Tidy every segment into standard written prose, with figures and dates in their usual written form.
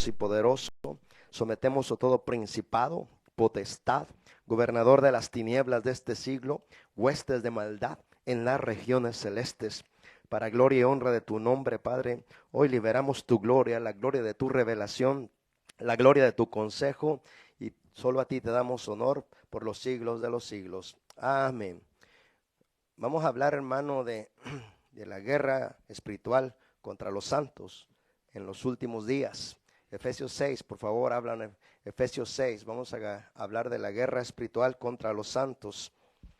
y poderoso, sometemos a todo principado, potestad, gobernador de las tinieblas de este siglo, huestes de maldad en las regiones celestes. Para gloria y honra de tu nombre, Padre, hoy liberamos tu gloria, la gloria de tu revelación, la gloria de tu consejo, y solo a ti te damos honor por los siglos de los siglos. Amén. Vamos a hablar, hermano, de la guerra espiritual contra los santos en los últimos días. Efesios 6, por favor, hablan Efesios 6. Vamos a hablar de la guerra espiritual contra los santos.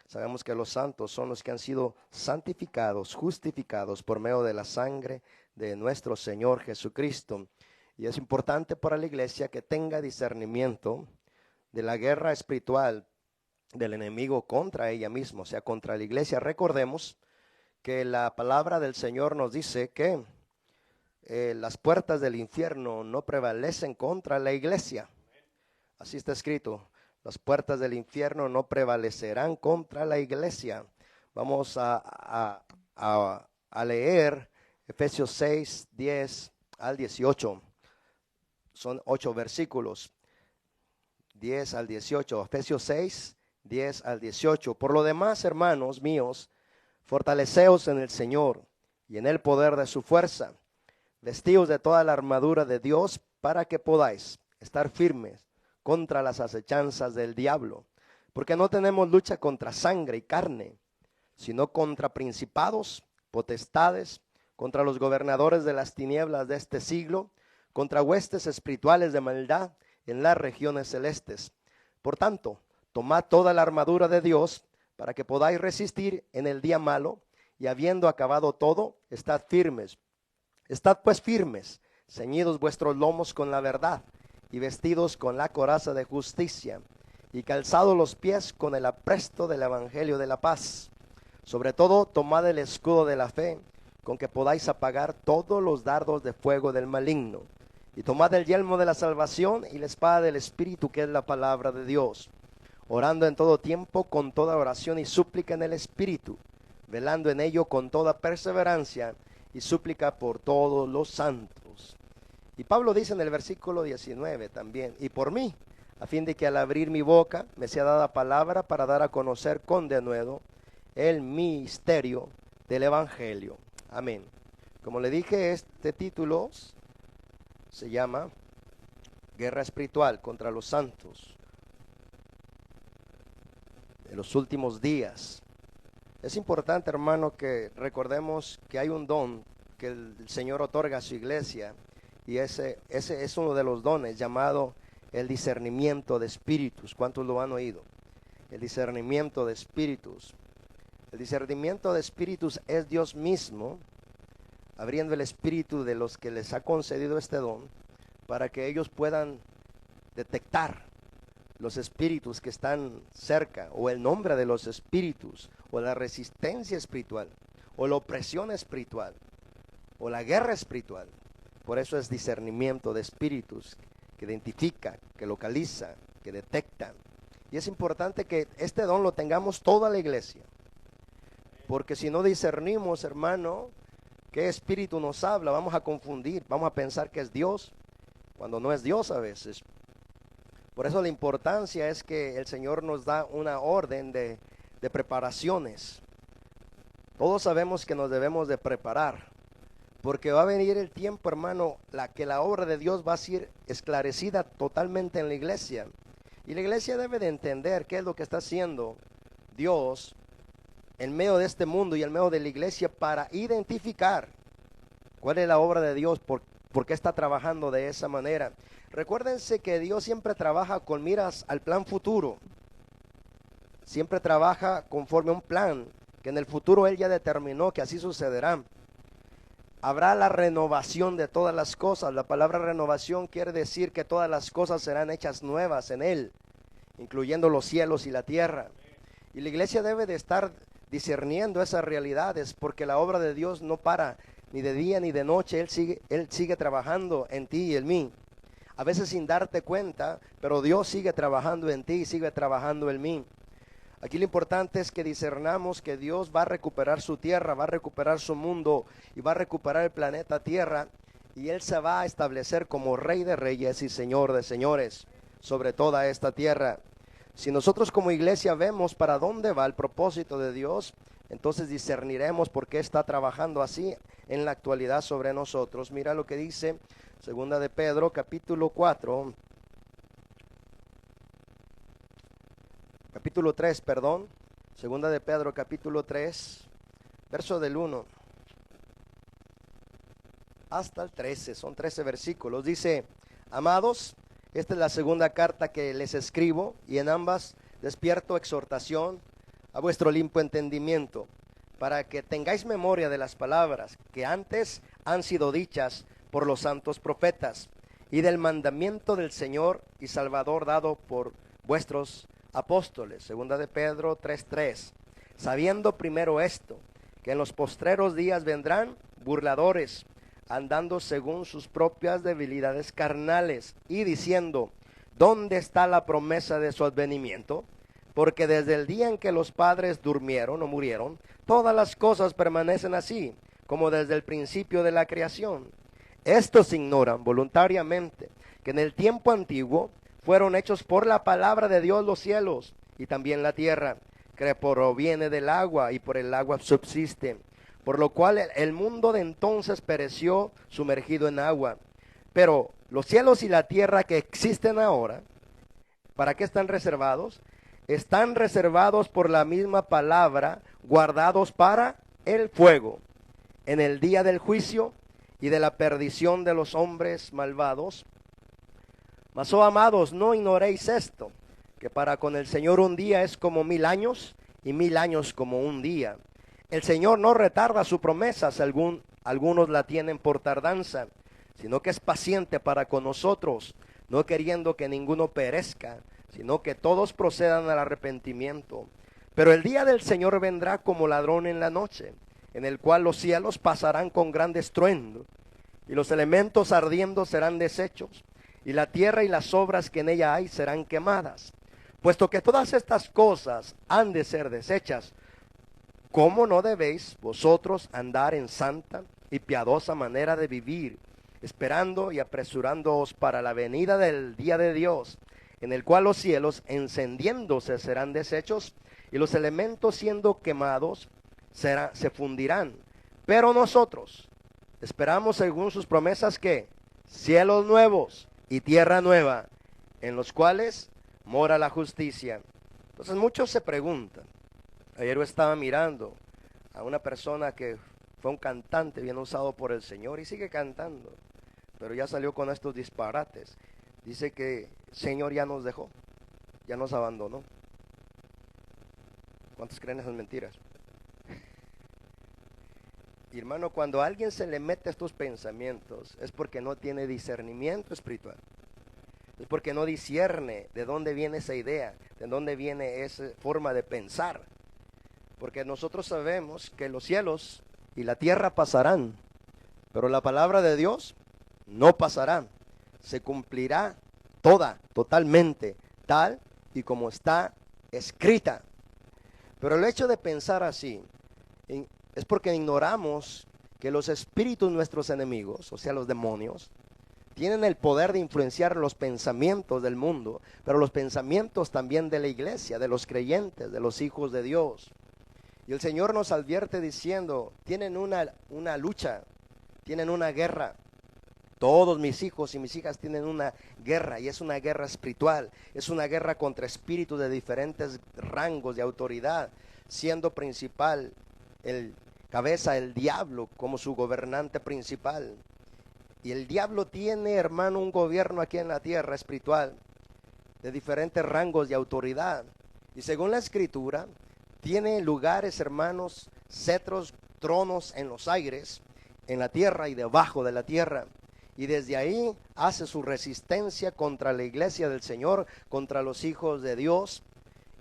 Sabemos que los santos son los que han sido santificados, justificados por medio de la sangre de nuestro Señor Jesucristo. Y es importante para la iglesia que tenga discernimiento de la guerra espiritual del enemigo contra ella misma, o sea, contra la iglesia. Recordemos que la palabra del Señor nos dice que las puertas del infierno no prevalecen contra la iglesia. Así está escrito. Las puertas del infierno no prevalecerán contra la iglesia. Vamos a leer Efesios 6, 10 al 18. Son 8 versículos. 10 al 18. Efesios 6, 10 al 18. Por lo demás, hermanos míos, fortaleceos en el Señor y en el poder de su fuerza. Vestíos de toda la armadura de Dios para que podáis estar firmes contra las acechanzas del diablo. Porque no tenemos lucha contra sangre y carne, sino contra principados, potestades, contra los gobernadores de las tinieblas de este siglo, contra huestes espirituales de maldad en las regiones celestes. Por tanto, tomad toda la armadura de Dios para que podáis resistir en el día malo, y habiendo acabado todo, estad firmes. Estad pues firmes, ceñidos vuestros lomos con la verdad, y vestidos con la coraza de justicia, y calzados los pies con el apresto del evangelio de la paz. Sobre todo, tomad el escudo de la fe, con que podáis apagar todos los dardos de fuego del maligno. Y tomad el yelmo de la salvación y la espada del Espíritu, que es la palabra de Dios, orando en todo tiempo con toda oración y súplica en el Espíritu, velando en ello con toda perseverancia y súplica por todos los santos. Y Pablo dice en el versículo 19 también: y por mí, a fin de que al abrir mi boca me sea dada palabra para dar a conocer con denuedo el misterio del evangelio. Amén. Como le dije, este título se llama Guerra Espiritual contra los Santos en los últimos días. Es importante, hermano, que recordemos que hay un don que el Señor otorga a su iglesia, y ese es uno de los dones llamado el discernimiento de espíritus. ¿Cuántos lo han oído? El discernimiento de espíritus. El discernimiento de espíritus es Dios mismo abriendo el espíritu de los que les ha concedido este don para que ellos puedan detectar los espíritus que están cerca, o el nombre de los espíritus, o la resistencia espiritual, o la opresión espiritual, o la guerra espiritual. Por eso es discernimiento de espíritus, que identifica, que localiza, que detecta. Y es importante que este don lo tengamos toda la iglesia, porque si no discernimos, hermano, qué espíritu nos habla, vamos a confundir, vamos a pensar que es Dios, cuando no es Dios a veces. Por eso la importancia es que el Señor nos da una orden de preparaciones. Todos sabemos que nos debemos de preparar, porque va a venir el tiempo, hermano, que la obra de Dios va a ser esclarecida totalmente en la iglesia. Y la iglesia debe de entender qué es lo que está haciendo Dios en medio de este mundo y en medio de la iglesia, para identificar cuál es la obra de Dios, por qué está trabajando de esa manera. Recuérdense que Dios siempre trabaja con miras al plan futuro. Siempre trabaja conforme a un plan que en el futuro Él ya determinó que así sucederá. Habrá la renovación de todas las cosas. La palabra renovación quiere decir que todas las cosas serán hechas nuevas en Él, incluyendo los cielos y la tierra. Y la iglesia debe de estar discerniendo esas realidades, porque la obra de Dios no para ni de día ni de noche. Él sigue trabajando en ti y en mí, a veces sin darte cuenta, pero Dios sigue trabajando en ti y sigue trabajando en mí. Aquí lo importante es que discernamos que Dios va a recuperar su tierra, va a recuperar su mundo y va a recuperar el planeta Tierra, y Él se va a establecer como Rey de Reyes y Señor de Señores sobre toda esta tierra. Si nosotros como iglesia vemos para dónde va el propósito de Dios, entonces discerniremos por qué está trabajando así en la actualidad sobre nosotros. Mira lo que dice Segunda de Pedro, capítulo 4, capítulo 3, perdón. Segunda de Pedro, capítulo 3, verso del 1 hasta el 13, son 13 versículos. Dice: amados, esta es la segunda carta que les escribo, y en ambas despierto exhortación a vuestro limpio entendimiento, para que tengáis memoria de las palabras que antes han sido dichas por los santos profetas, y del mandamiento del Señor y Salvador dado por vuestros apóstoles. Segunda de Pedro 3:3. Sabiendo primero esto, que en los postreros días vendrán burladores, andando según sus propias debilidades carnales, y diciendo: ¿dónde está la promesa de su advenimiento? Porque desde el día en que los padres durmieron o murieron, todas las cosas permanecen así, como desde el principio de la creación. Estos ignoran voluntariamente que en el tiempo antiguo fueron hechos por la palabra de Dios los cielos y también la tierra, que proviene del agua y por el agua subsiste, por lo cual el mundo de entonces pereció sumergido en agua. Pero los cielos y la tierra que existen ahora, ¿para qué están reservados? Están reservados por la misma palabra, guardados para el fuego, en el día del juicio y de la perdición de los hombres malvados. Mas, oh amados, no ignoréis esto, que para con el Señor un día es como 1000 años, y 1000 años como un día. El Señor no retarda su promesa, según algunos la tienen por tardanza, sino que es paciente para con nosotros, no queriendo que ninguno perezca, sino que todos procedan al arrepentimiento. Pero el día del Señor vendrá como ladrón en la noche, en el cual los cielos pasarán con gran estruendo, y los elementos ardiendo serán deshechos, y la tierra y las obras que en ella hay serán quemadas. Puesto que todas estas cosas han de ser deshechas, ¿cómo no debéis vosotros andar en santa y piadosa manera de vivir, esperando y apresurándoos para la venida del día de Dios, en el cual los cielos encendiéndose serán deshechos, y los elementos siendo quemados se fundirán? Pero nosotros esperamos, según sus promesas, que cielos nuevos y tierra nueva, en los cuales mora la justicia. Entonces muchos se preguntan. Ayer yo estaba mirando a una persona que fue un cantante bien usado por el Señor y sigue cantando, pero ya salió con estos disparates. Dice que el Señor ya nos dejó, ya nos abandonó. ¿Cuántos creen esas mentiras? Y hermano, cuando a alguien se le mete estos pensamientos, es porque no tiene discernimiento espiritual. Es porque no discierne de dónde viene esa idea, de dónde viene esa forma de pensar. Porque nosotros sabemos que los cielos y la tierra pasarán, pero la palabra de Dios no pasará. Se cumplirá toda, totalmente, tal y como está escrita. Pero el hecho de pensar así es porque ignoramos que los espíritus, nuestros enemigos, o sea, los demonios, tienen el poder de influenciar los pensamientos del mundo, pero los pensamientos también de la iglesia, de los creyentes, de los hijos de Dios. Y el Señor nos advierte diciendo: tienen una lucha, tienen una guerra. Todos mis hijos y mis hijas tienen una guerra, y es una guerra espiritual, es una guerra contra espíritus de diferentes rangos de autoridad, siendo principal el cabeza, el diablo, como su gobernante principal. Y el diablo tiene, hermano, un gobierno aquí en la tierra espiritual, de diferentes rangos de autoridad. Y según la Escritura, tiene lugares, hermanos, cetros, tronos en los aires, en la tierra y debajo de la tierra. Y desde ahí hace su resistencia contra la iglesia del Señor, contra los hijos de Dios.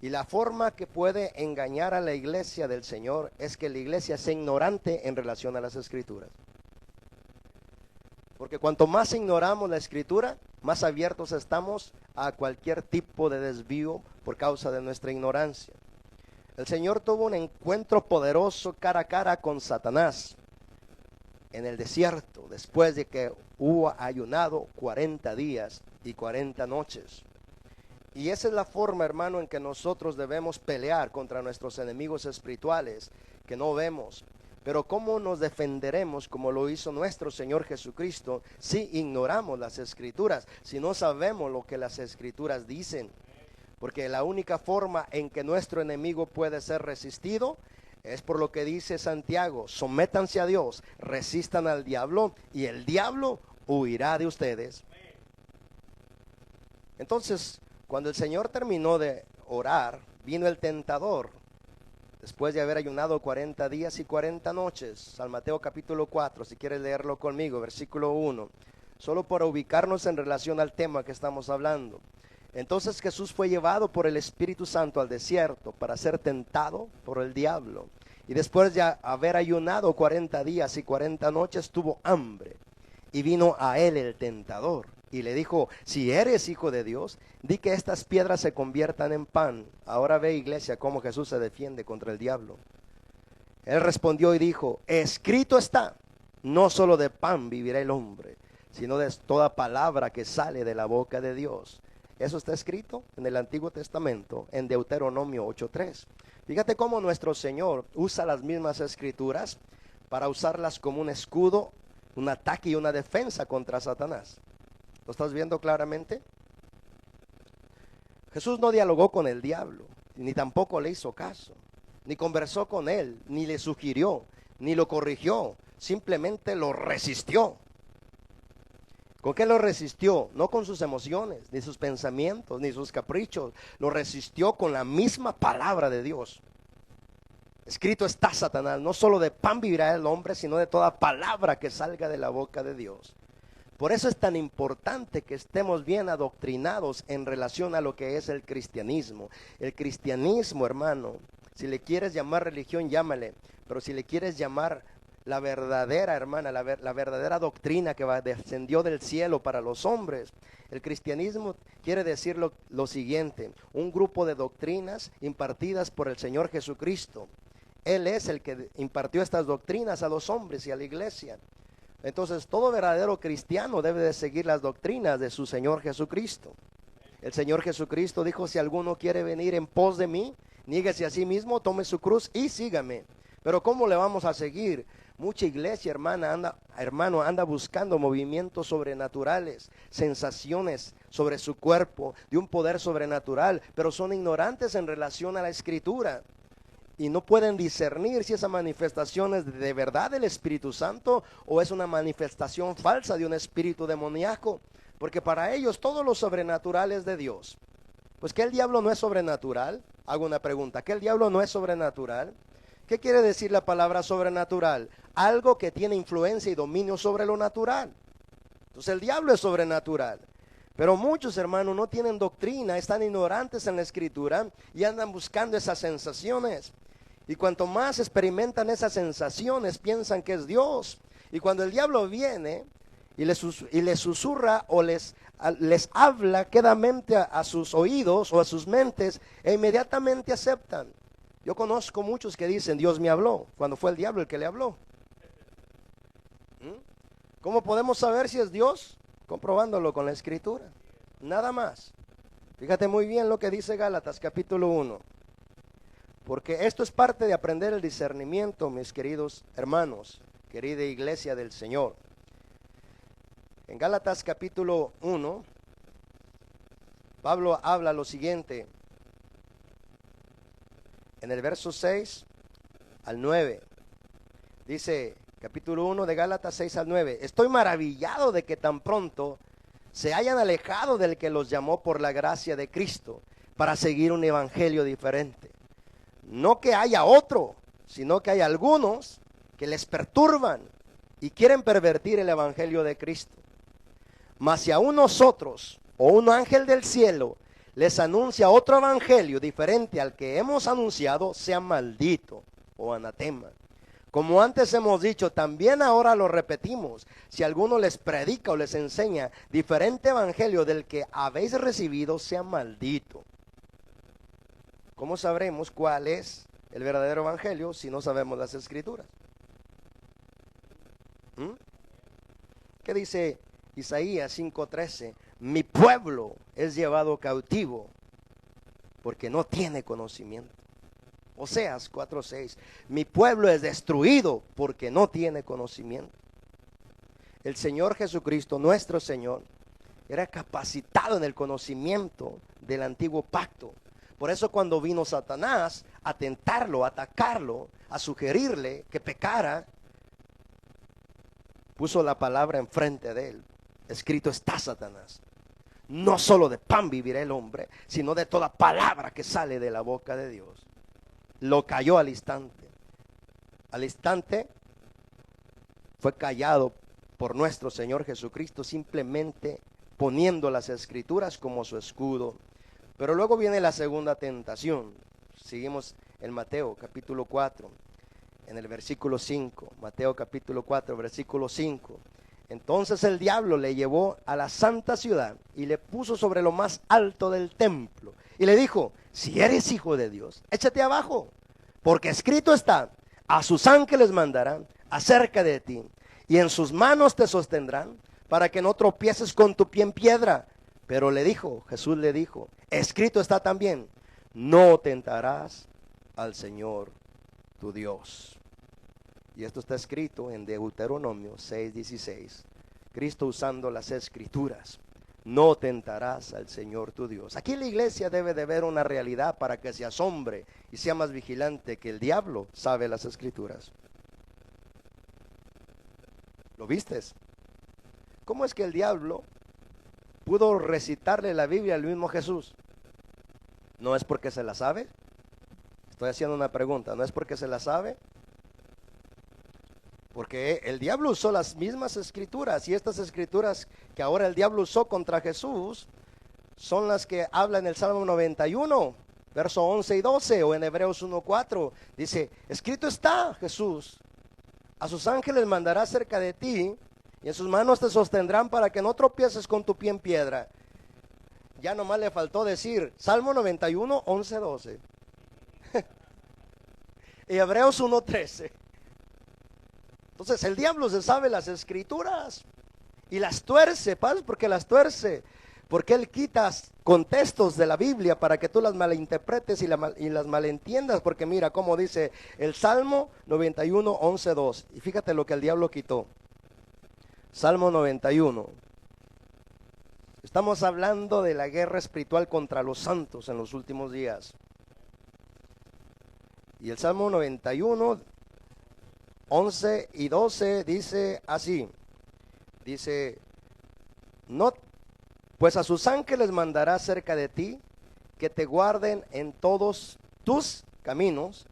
Y la forma que puede engañar a la iglesia del Señor es que la iglesia sea ignorante en relación a las Escrituras. Porque cuanto más ignoramos la Escritura, más abiertos estamos a cualquier tipo de desvío por causa de nuestra ignorancia. El Señor tuvo un encuentro poderoso cara a cara con Satanás. en el desierto, después de que hubo ayunado 40 días y 40 noches. Y esa es la forma, hermano, en que nosotros debemos pelear contra nuestros enemigos espirituales que no vemos. Pero ¿cómo nos defenderemos como lo hizo nuestro Señor Jesucristo si ignoramos las Escrituras, si no sabemos lo que las Escrituras dicen? Porque la única forma en que nuestro enemigo puede ser resistido es por lo que dice Santiago: sométanse a Dios, resistan al diablo y el diablo huirá de ustedes. Entonces, cuando el Señor terminó de orar, vino el tentador, después de haber ayunado 40 días y 40 noches. San Mateo capítulo 4, si quieres leerlo conmigo, versículo 1, solo para ubicarnos en relación al tema que estamos hablando. Entonces Jesús fue llevado por el Espíritu Santo al desierto para ser tentado por el diablo. Y después de haber ayunado 40 días y 40 noches, tuvo hambre. Y vino a él el tentador y le dijo: si eres hijo de Dios, di que estas piedras se conviertan en pan. Ahora ve, iglesia, cómo Jesús se defiende contra el diablo. Él respondió y dijo: escrito está, no solo de pan vivirá el hombre, sino de toda palabra que sale de la boca de Dios. Eso está escrito en el Antiguo Testamento, en Deuteronomio 8:3. Fíjate cómo nuestro Señor usa las mismas escrituras para usarlas como un escudo, un ataque y una defensa contra Satanás. ¿Lo estás viendo claramente? Jesús no dialogó con el diablo, ni tampoco le hizo caso, ni conversó con él, ni le sugirió, ni lo corrigió, simplemente lo resistió. ¿Con qué lo resistió? No con sus emociones, ni sus pensamientos, ni sus caprichos. Lo resistió con la misma palabra de Dios. Escrito está, Satanás, no solo de pan vivirá el hombre, sino de toda palabra que salga de la boca de Dios. Por eso es tan importante que estemos bien adoctrinados en relación a lo que es el cristianismo. El cristianismo, hermano, si le quieres llamar religión, llámale, pero si le quieres llamar la verdadera, hermana, la verdadera doctrina que descendió del cielo para los hombres, el cristianismo quiere decir lo siguiente: un grupo de doctrinas impartidas por el Señor Jesucristo. Él es el que impartió estas doctrinas a los hombres y a la iglesia. Entonces, todo verdadero cristiano debe de seguir las doctrinas de su Señor Jesucristo. El Señor Jesucristo dijo: si alguno quiere venir en pos de mí, niéguese a sí mismo, tome su cruz y sígame. Pero ¿cómo le vamos a seguir? Mucha iglesia, hermano, anda buscando movimientos sobrenaturales, sensaciones sobre su cuerpo, de un poder sobrenatural, pero son ignorantes en relación a la Escritura. Y no pueden discernir si esa manifestación es de verdad del Espíritu Santo o es una manifestación falsa de un espíritu demoníaco. Porque para ellos todo lo sobrenatural es de Dios. Pues ¿que el diablo no es sobrenatural? Hago una pregunta: ¿que el diablo no es sobrenatural? ¿Qué quiere decir la palabra sobrenatural? Algo que tiene influencia y dominio sobre lo natural. Entonces el diablo es sobrenatural. Pero muchos, hermanos, no tienen doctrina, están ignorantes en la Escritura y andan buscando esas sensaciones. Y cuanto más experimentan esas sensaciones, piensan que es Dios. Y cuando el diablo viene y les susurra o les habla quedamente a sus oídos o a sus mentes, e inmediatamente aceptan. Yo conozco muchos que dicen: Dios me habló, cuando fue el diablo el que le habló. ¿Cómo podemos saber si es Dios? Comprobándolo con la Escritura, nada más. Fíjate muy bien lo que dice Gálatas capítulo 1, porque esto es parte de aprender el discernimiento, mis queridos hermanos, querida iglesia del Señor. En Gálatas capítulo 1, Pablo habla lo siguiente, en el verso 6 al 9, dice, capítulo 1 de Gálatas 6 al 9, estoy maravillado de que tan pronto se hayan alejado del que los llamó por la gracia de Cristo para seguir un evangelio diferente. No que haya otro, sino que hay algunos que les perturban y quieren pervertir el evangelio de Cristo. Mas si aún nosotros o un ángel del cielo les anuncia otro evangelio diferente al que hemos anunciado, sea maldito o anatema. Como antes hemos dicho, también ahora lo repetimos: si alguno les predica o les enseña diferente evangelio del que habéis recibido, sea maldito. ¿Cómo sabremos cuál es el verdadero evangelio si no sabemos las Escrituras? ¿Mm? ¿Qué dice Isaías 5:13? Mi pueblo es llevado cautivo porque no tiene conocimiento. Oseas 4:6. Mi pueblo es destruido porque no tiene conocimiento. El Señor Jesucristo, nuestro Señor, era capacitado en el conocimiento del antiguo pacto. Por eso cuando vino Satanás a tentarlo, a atacarlo, a sugerirle que pecara, puso la palabra enfrente de él. Escrito está, Satanás: no solo de pan vivirá el hombre, sino de toda palabra que sale de la boca de Dios. Lo cayó al instante. Al instante fue callado por nuestro Señor Jesucristo, simplemente poniendo las escrituras como su escudo. Pero luego viene la segunda tentación. Seguimos en Mateo capítulo 4, en el versículo 5. Mateo capítulo 4, versículo 5. Entonces el diablo le llevó a la santa ciudad y le puso sobre lo más alto del templo. Y le dijo: si eres hijo de Dios, échate abajo, porque escrito está: a sus ángeles mandarán acerca de ti, y en sus manos te sostendrán, para que no tropieces con tu pie en piedra. Pero Jesús le dijo: escrito está también: no tentarás al Señor tu Dios. Y esto está escrito en Deuteronomio 6:16. Cristo usando las escrituras: no tentarás al Señor tu Dios. Aquí la iglesia debe de ver una realidad para que se asombre y sea más vigilante, que el diablo sabe las escrituras. ¿Lo vistes? ¿Cómo es que el diablo pudo recitarle la Biblia al mismo Jesús? ¿No es porque se la sabe? Estoy haciendo una pregunta. ¿No es porque se la sabe? Porque el diablo usó las mismas escrituras, y estas escrituras que ahora el diablo usó contra Jesús son las que habla en el Salmo 91, verso 11 y 12, o en Hebreos 1:4. Dice: escrito está, Jesús: a sus ángeles mandará cerca de ti, y en sus manos te sostendrán para que no tropieces con tu pie en piedra. Ya nomás le faltó decir Salmo 91, 11, 12. Y Hebreos 1:13. Entonces el diablo se sabe las escrituras y las tuerce. ¿Sabes por qué las tuerce? Porque él quita contextos de la Biblia para que tú las malinterpretes y las malentiendas. Porque mira cómo dice el Salmo 91, 11, 2. Y fíjate lo que el diablo quitó. Salmo 91. Estamos hablando de la guerra espiritual contra los santos en los últimos días. Y el Salmo 91, 11 y 12 dice así. Dice: no, pues a sus ángeles mandará cerca de ti, que te guarden en todos tus caminos.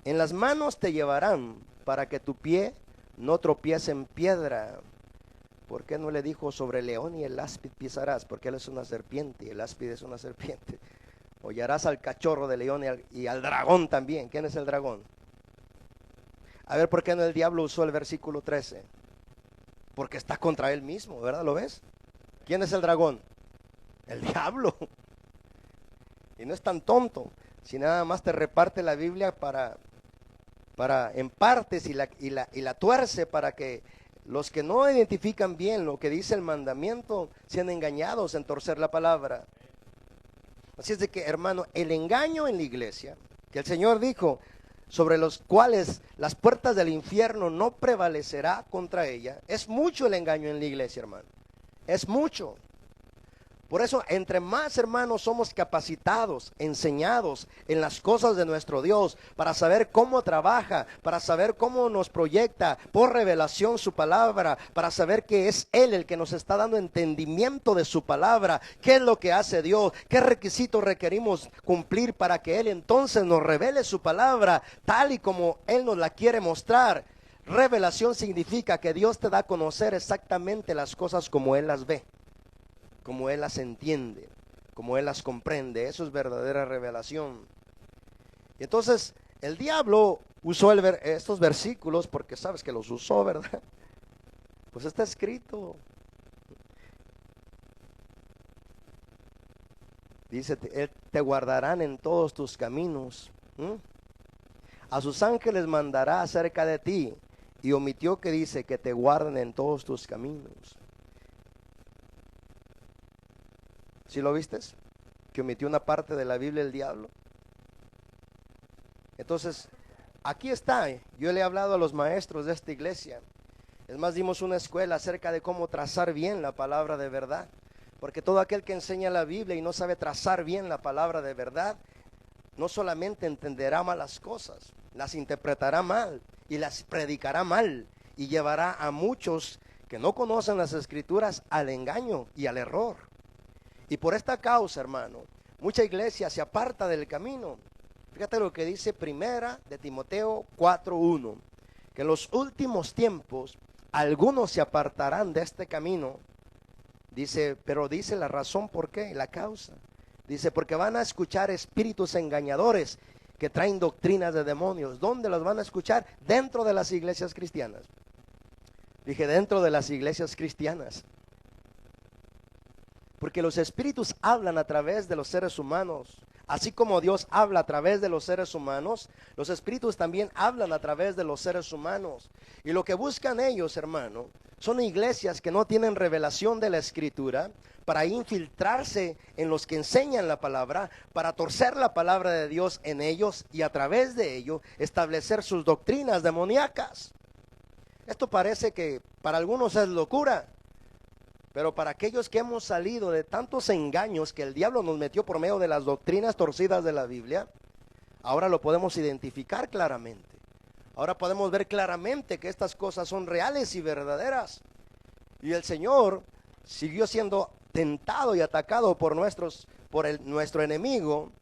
En las manos te llevarán, para que tu pie no tropiece en piedra. ¿Por qué no le dijo: sobre el león y el áspid pisarás? Porque él es una serpiente y el áspid es una serpiente. Hollarás al cachorro de león y al dragón también. ¿Quién es el dragón? A ver, ¿por qué no el diablo usó el versículo 13? Porque está contra él mismo, ¿verdad? ¿Lo ves? ¿Quién es el dragón? El diablo. Y no es tan tonto, si nada más te reparte la Biblia para en partes y la tuerce, para que los que no identifican bien lo que dice el mandamiento sean engañados en torcer la palabra. Así es de que, hermano, el engaño en la iglesia, que el Señor dijo, sobre los cuales las puertas del infierno no prevalecerá contra ella, es mucho el engaño en la iglesia, hermano. Es mucho. Por eso, entre más, hermanos, somos capacitados, enseñados en las cosas de nuestro Dios, para saber cómo trabaja, para saber cómo nos proyecta por revelación su palabra, para saber que es Él el que nos está dando entendimiento de su palabra, qué es lo que hace Dios, qué requisitos requerimos cumplir para que Él entonces nos revele su palabra tal y como Él nos la quiere mostrar. Revelación significa que Dios te da a conocer exactamente las cosas como Él las ve, como Él las entiende, como Él las comprende. Eso es verdadera revelación. Y entonces el diablo usó estos versículos porque sabes que los usó, ¿verdad? Pues está escrito. Dice: Él te guardarán en todos tus caminos. A sus ángeles mandará acerca de ti, Y omitió que dice que te guarden en todos tus caminos. ¿Sí lo vistes? Que omitió una parte de la Biblia el diablo. Entonces, aquí está. Yo le he hablado a los maestros de esta iglesia. Es más, dimos una escuela acerca de cómo trazar bien la palabra de verdad. Porque todo aquel que enseña la Biblia y no sabe trazar bien la palabra de verdad, no solamente entenderá malas cosas, las interpretará mal y las predicará mal y llevará a muchos que no conocen las Escrituras al engaño y al error. Y por esta causa, hermano, mucha iglesia se aparta del camino. Fíjate lo que dice Primera de Timoteo 4:1, que en los últimos tiempos algunos se apartarán de este camino. Dice, pero dice la razón por qué, la causa. Dice, porque van a escuchar espíritus engañadores que traen doctrinas de demonios. ¿Dónde los van a escuchar? Dentro de las iglesias cristianas. Dije, dentro de las iglesias cristianas. Porque los espíritus hablan a través de los seres humanos. Así como Dios habla a través de los seres humanos, los espíritus también hablan a través de los seres humanos. Y lo que buscan ellos, hermano, son iglesias que no tienen revelación de la Escritura, para infiltrarse en los que enseñan la palabra, para torcer la palabra de Dios en ellos y a través de ello establecer sus doctrinas demoníacas. Esto parece que para algunos es locura, pero para aquellos que hemos salido de tantos engaños que el diablo nos metió por medio de las doctrinas torcidas de la Biblia, ahora lo podemos identificar claramente. Ahora podemos ver claramente que estas cosas son reales y verdaderas. Y el Señor siguió siendo tentado y atacado por nuestro enemigo.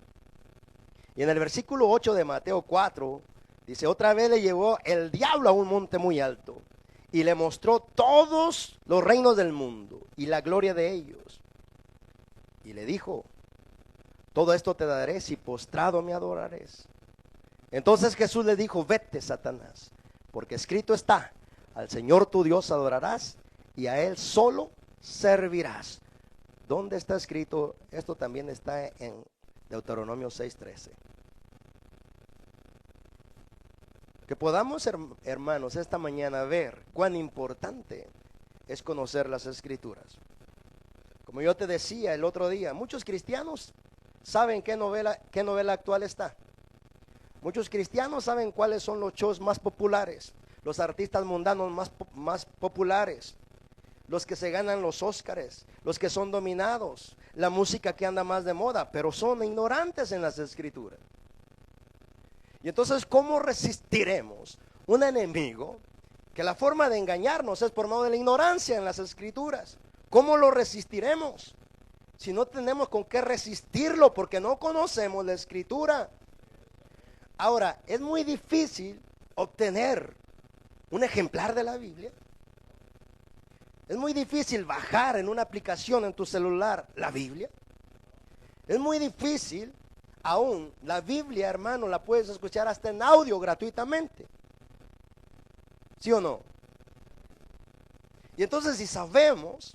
Y en el versículo 8 de Mateo 4, dice, otra vez le llevó el diablo a un monte muy alto y le mostró todos los reinos del mundo y la gloria de ellos. Y le dijo, todo esto te daré si postrado me adorares. Entonces Jesús le dijo, vete, Satanás, porque escrito está, al Señor tu Dios adorarás y a Él solo servirás. ¿Dónde está escrito? Esto también está en Deuteronomio 6:13. Que podamos, hermanos, esta mañana ver cuán importante es conocer las Escrituras. Como yo te decía el otro día, muchos cristianos saben qué novela actual está. Muchos cristianos saben cuáles son los shows más populares, los artistas mundanos más populares, los que se ganan los Óscares, los que son dominados, la música que anda más de moda, pero son ignorantes en las Escrituras. Y entonces, ¿cómo resistiremos un enemigo que la forma de engañarnos es por medio de la ignorancia en las Escrituras? ¿Cómo lo resistiremos si no tenemos con qué resistirlo porque no conocemos la Escritura? Ahora, es muy difícil obtener un ejemplar de la Biblia. Es muy difícil bajar en una aplicación en tu celular la Biblia. Es muy difícil. Aún la Biblia, hermano, la puedes escuchar hasta en audio gratuitamente. ¿Sí o no? Y entonces, si sabemos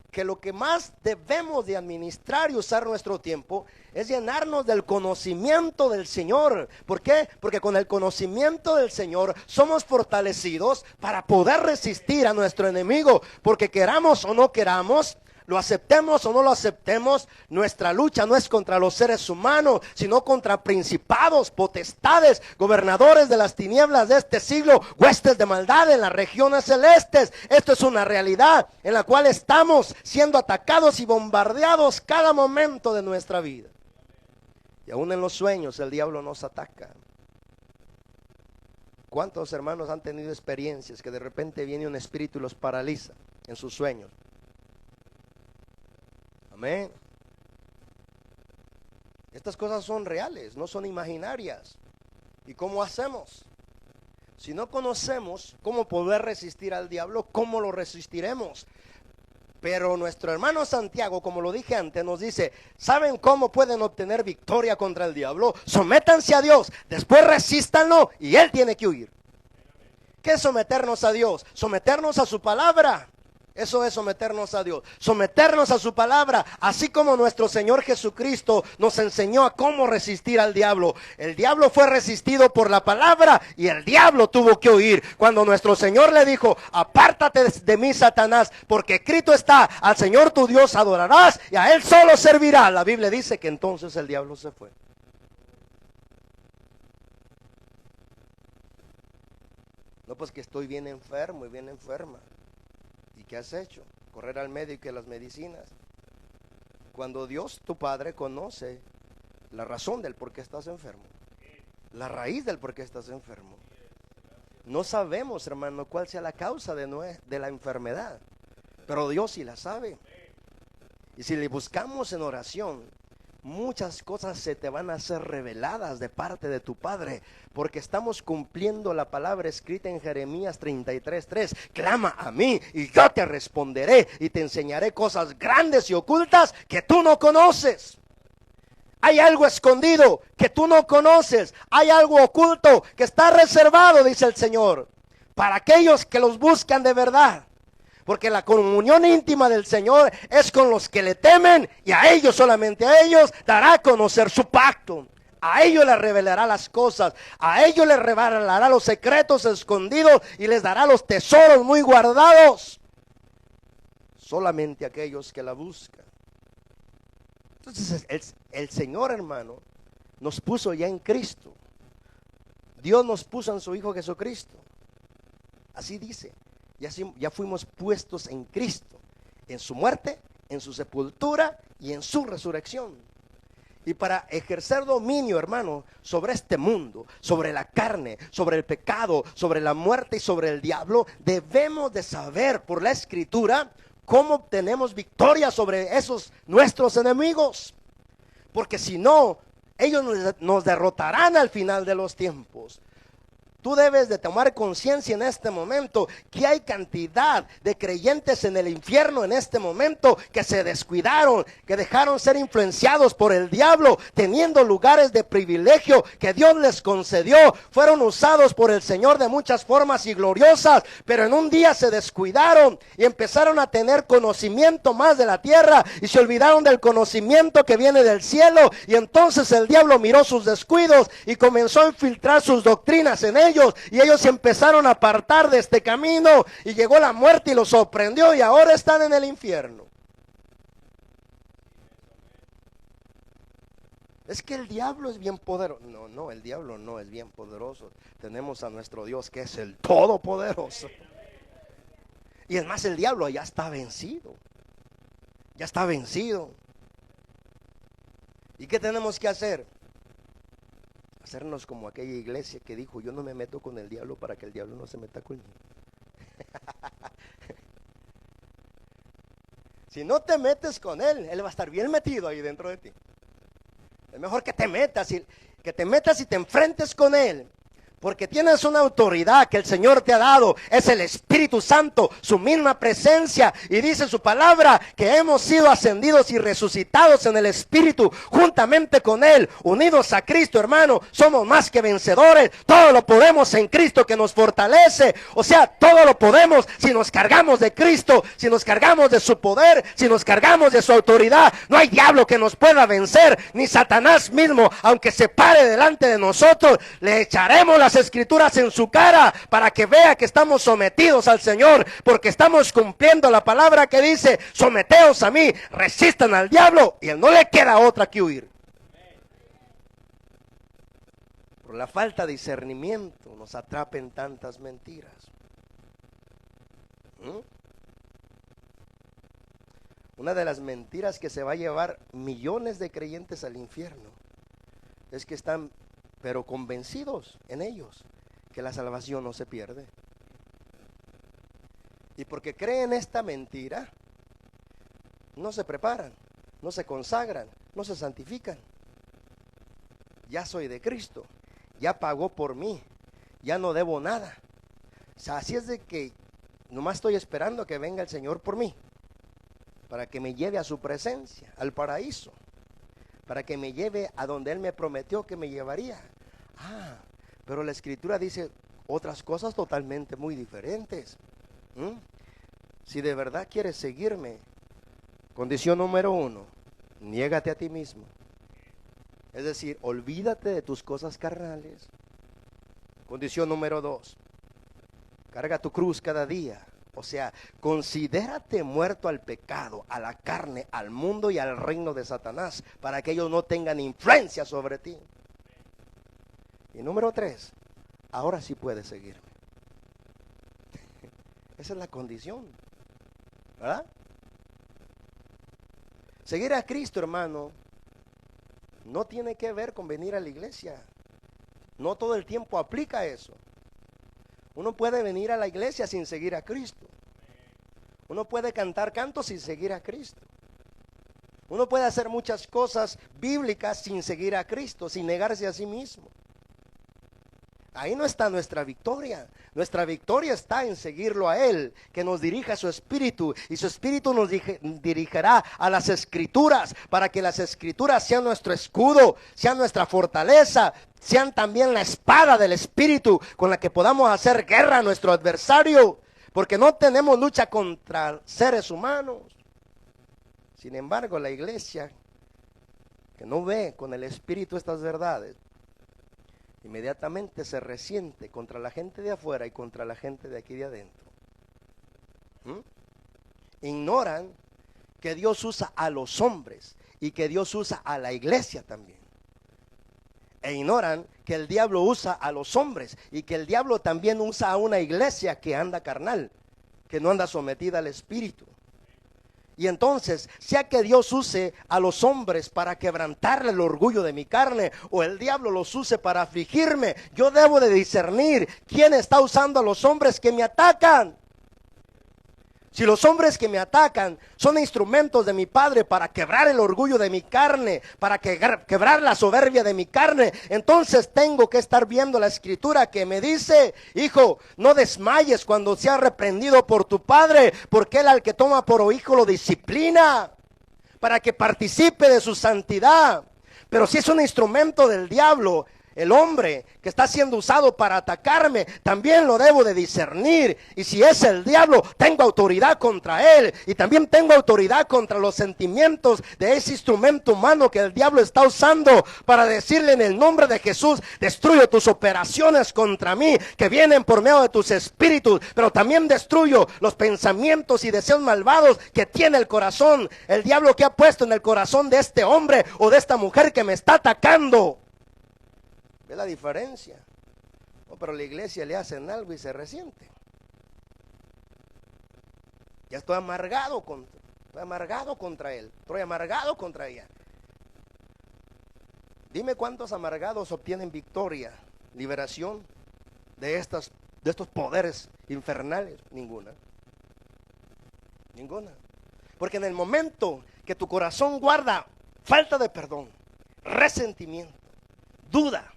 que lo que más debemos de administrar y usar nuestro tiempo es llenarnos del conocimiento del Señor. ¿Por qué? Porque con el conocimiento del Señor somos fortalecidos para poder resistir a nuestro enemigo. Porque queramos o no queramos, lo aceptemos o no lo aceptemos, nuestra lucha no es contra los seres humanos, sino contra principados, potestades, gobernadores de las tinieblas de este siglo, huestes de maldad en las regiones celestes. Esto es una realidad en la cual estamos siendo atacados y bombardeados cada momento de nuestra vida. Y aún en los sueños el diablo nos ataca. ¿Cuántos hermanos han tenido experiencias que de repente viene un espíritu y los paraliza en sus sueños? Amén. Estas cosas son reales, no son imaginarias. ¿Y cómo hacemos? Si no conocemos cómo poder resistir al diablo, ¿cómo lo resistiremos? Pero nuestro hermano Santiago, como lo dije antes, nos dice, ¿saben cómo pueden obtener victoria contra el diablo? Sométanse a Dios, después resístanlo y Él tiene que huir. ¿Qué es someternos a Dios? Someternos a su palabra. Eso es someternos a Dios, someternos a su palabra, así como nuestro Señor Jesucristo nos enseñó a cómo resistir al diablo. El diablo fue resistido por la palabra y el diablo tuvo que huir. Cuando nuestro Señor le dijo, apártate de mí, Satanás, porque escrito está, al Señor tu Dios adorarás y a Él solo servirás. La Biblia dice que entonces el diablo se fue. No, pues que estoy bien enfermo y bien enferma. ¿Y qué has hecho? Correr al médico y las medicinas. Cuando Dios, tu Padre, conoce la razón del por qué estás enfermo, la raíz del por qué estás enfermo. No sabemos, hermano, cuál sea la causa de la enfermedad, pero Dios sí la sabe. Y si le buscamos en oración, muchas cosas se te van a ser reveladas de parte de tu Padre, porque estamos cumpliendo la palabra escrita en Jeremías 33:3. Clama a mí y yo te responderé y te enseñaré cosas grandes y ocultas que tú no conoces. Hay algo escondido que tú no conoces, hay algo oculto que está reservado, dice el Señor, para aquellos que los buscan de verdad. Porque la comunión íntima del Señor es con los que le temen, y a ellos, solamente a ellos, dará a conocer su pacto. A ellos les revelará las cosas, a ellos les revelará los secretos escondidos y les dará los tesoros muy guardados. Solamente aquellos que la buscan. Entonces el Señor, hermano, nos puso ya en Cristo. Dios nos puso en su Hijo Jesucristo. Así dice. Ya fuimos puestos en Cristo, en su muerte, en su sepultura y en su resurrección. Y para ejercer dominio, hermano, sobre este mundo, sobre la carne, sobre el pecado, sobre la muerte y sobre el diablo, debemos de saber por la Escritura cómo obtenemos victoria sobre esos nuestros enemigos. Porque si no, ellos nos derrotarán al final de los tiempos. Tú debes de tomar conciencia en este momento que hay cantidad de creyentes en el infierno en este momento que se descuidaron, que dejaron ser influenciados por el diablo, teniendo lugares de privilegio que Dios les concedió. Fueron usados por el Señor de muchas formas y gloriosas, pero en un día se descuidaron y empezaron a tener conocimiento más de la tierra y se olvidaron del conocimiento que viene del cielo. Y entonces el diablo miró sus descuidos y comenzó a infiltrar sus doctrinas en ellos, y ellos se empezaron a apartar de este camino, y llegó la muerte y los sorprendió, y ahora están en el infierno. Es que el diablo es bien poderoso. No, el diablo no es bien poderoso. Tenemos a nuestro Dios que es el Todopoderoso. Y es más, el diablo ya está vencido. Ya está vencido. ¿Y qué tenemos que hacer? Hacernos como aquella iglesia que dijo: yo no me meto con el diablo para que el diablo no se meta conmigo. Si no te metes con él va a estar bien metido ahí dentro de ti. Es mejor que te metas y te enfrentes con él. Porque tienes una autoridad que el Señor te ha dado. Es el Espíritu Santo, su misma presencia. Y dice su palabra que hemos sido ascendidos y resucitados en el Espíritu, juntamente con Él, unidos a Cristo, hermano. Somos más que vencedores. Todo lo podemos en Cristo que nos fortalece. O sea, todo lo podemos si nos cargamos de Cristo, si nos cargamos de su poder, si nos cargamos de su autoridad. No hay diablo que nos pueda vencer, ni Satanás mismo, aunque se pare delante de nosotros. Le echaremos las Escrituras en su cara para que vea que estamos sometidos al Señor, porque estamos cumpliendo la palabra que dice: someteos a mí, resistan al diablo, y él no le queda otra que huir. Por la falta de discernimiento nos atrapen tantas mentiras. Una de las mentiras que se va a llevar millones de creyentes al infierno es que están pero convencidos en ellos que la salvación no se pierde. Y porque creen esta mentira, no se preparan, no se consagran, no se santifican. Ya soy de Cristo, ya pagó por mí, ya no debo nada. O sea, así es de que nomás estoy esperando que venga el Señor por mí, para que me lleve a su presencia, al paraíso, para que me lleve a donde Él me prometió que me llevaría. Pero la Escritura dice otras cosas totalmente muy diferentes. Si de verdad quieres seguirme, condición número 1, niégate a ti mismo. Es decir, olvídate de tus cosas carnales. Condición número 2, carga tu cruz cada día. O sea, considérate muerto al pecado, a la carne, al mundo y al reino de Satanás, para que ellos no tengan influencia sobre ti. Y número 3, ahora sí puedes seguirme. Esa es la condición, ¿verdad? Seguir a Cristo, hermano, no tiene que ver con venir a la iglesia. No todo el tiempo aplica eso. Uno puede venir a la iglesia sin seguir a Cristo. Uno puede cantar cantos sin seguir a Cristo. Uno puede hacer muchas cosas bíblicas sin seguir a Cristo, sin negarse a sí mismo. Ahí no está nuestra victoria. Nuestra victoria está en seguirlo a Él, que nos dirija su Espíritu, y su Espíritu nos dirigirá a las Escrituras, para que las Escrituras sean nuestro escudo, sean nuestra fortaleza, sean también la espada del Espíritu con la que podamos hacer guerra a nuestro adversario, porque no tenemos lucha contra seres humanos. Sin embargo, la iglesia que no ve con el Espíritu estas verdades, inmediatamente se resiente contra la gente de afuera y contra la gente de aquí de adentro. Ignoran que Dios usa a los hombres y que Dios usa a la iglesia también. E ignoran que el diablo usa a los hombres y que el diablo también usa a una iglesia que anda carnal, que no anda sometida al Espíritu. Y entonces, sea que Dios use a los hombres para quebrantarle el orgullo de mi carne, o el diablo los use para afligirme, yo debo de discernir quién está usando a los hombres que me atacan. Si los hombres que me atacan son instrumentos de mi Padre para quebrar el orgullo de mi carne, para quebrar la soberbia de mi carne, entonces tengo que estar viendo la Escritura que me dice: hijo, no desmayes cuando seas reprendido por tu Padre, porque Él al que toma por hijo lo disciplina, para que participe de su santidad. Pero si es un instrumento del diablo, el hombre que está siendo usado para atacarme, también lo debo de discernir. Y si es el diablo, tengo autoridad contra él. Y también tengo autoridad contra los sentimientos de ese instrumento humano que el diablo está usando para decirle: en el nombre de Jesús, destruyo tus operaciones contra mí, que vienen por medio de tus espíritus. Pero también destruyo los pensamientos y deseos malvados que tiene el corazón, el diablo que ha puesto en el corazón de este hombre o de esta mujer que me está atacando. ¿Ve la diferencia? Oh, pero la iglesia le hacen algo y se resiente. Ya estoy amargado contra él, estoy amargado contra ella. Dime cuántos amargados obtienen victoria, liberación de estos poderes infernales. Ninguna. Porque en el momento que tu corazón guarda falta de perdón, resentimiento, duda,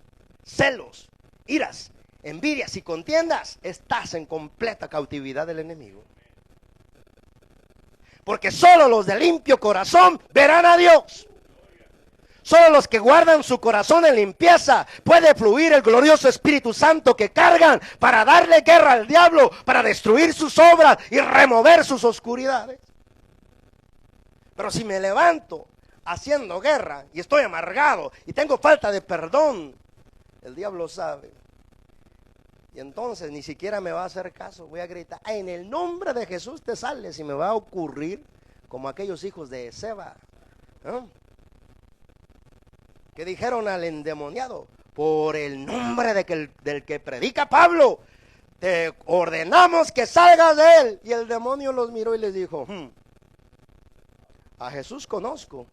celos, iras, envidias y contiendas, estás en completa cautividad del enemigo. Porque solo los de limpio corazón verán a Dios. Solo los que guardan su corazón en limpieza puede fluir el glorioso Espíritu Santo que cargan para darle guerra al diablo, para destruir sus obras y remover sus oscuridades. Pero si me levanto haciendo guerra y estoy amargado y tengo falta de perdón, el diablo sabe. Y entonces ni siquiera me va a hacer caso. Voy a gritar: en el nombre de Jesús te sales. Y me va a ocurrir como aquellos hijos de Seba, que dijeron al endemoniado: por el nombre del que predica Pablo, te ordenamos que salgas de él. Y el demonio los miró y les dijo: a Jesús conozco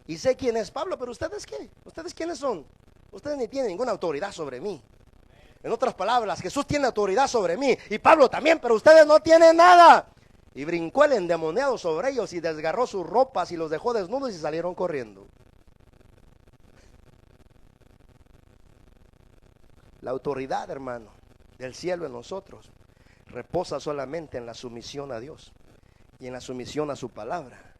y sé quién es Pablo, pero ¿ustedes qué? ¿Ustedes quiénes son? Ustedes ni tienen ninguna autoridad sobre mí. En otras palabras, Jesús tiene autoridad sobre mí y Pablo también, pero ustedes no tienen nada. Y brincó el endemoniado sobre ellos y desgarró sus ropas y los dejó desnudos y salieron corriendo. La autoridad, hermano, del cielo en nosotros reposa solamente en la sumisión a Dios y en la sumisión a su palabra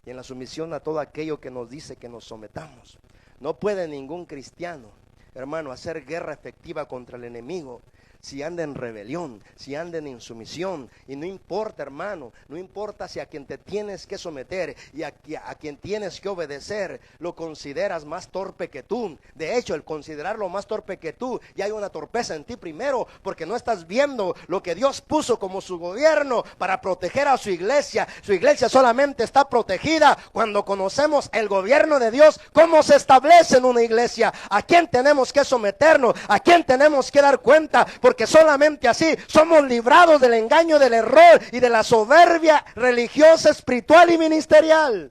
y en la sumisión a todo aquello que nos dice que nos sometamos. No puede ningún cristiano, hermano, hacer guerra efectiva contra el enemigo si anda en rebelión, si anda en insumisión. Y no importa, hermano, no importa si a quien te tienes que someter y a quien tienes que obedecer lo consideras más torpe que tú. De hecho, el considerarlo más torpe que tú, ya hay una torpeza en ti primero, porque no estás viendo lo que Dios puso como su gobierno para proteger a su iglesia. Su iglesia solamente está protegida cuando conocemos el gobierno de Dios, cómo se establece en una iglesia, a quién tenemos que someternos, a quién tenemos que dar cuenta, porque solamente así somos librados del engaño, del error y de la soberbia religiosa, espiritual y ministerial.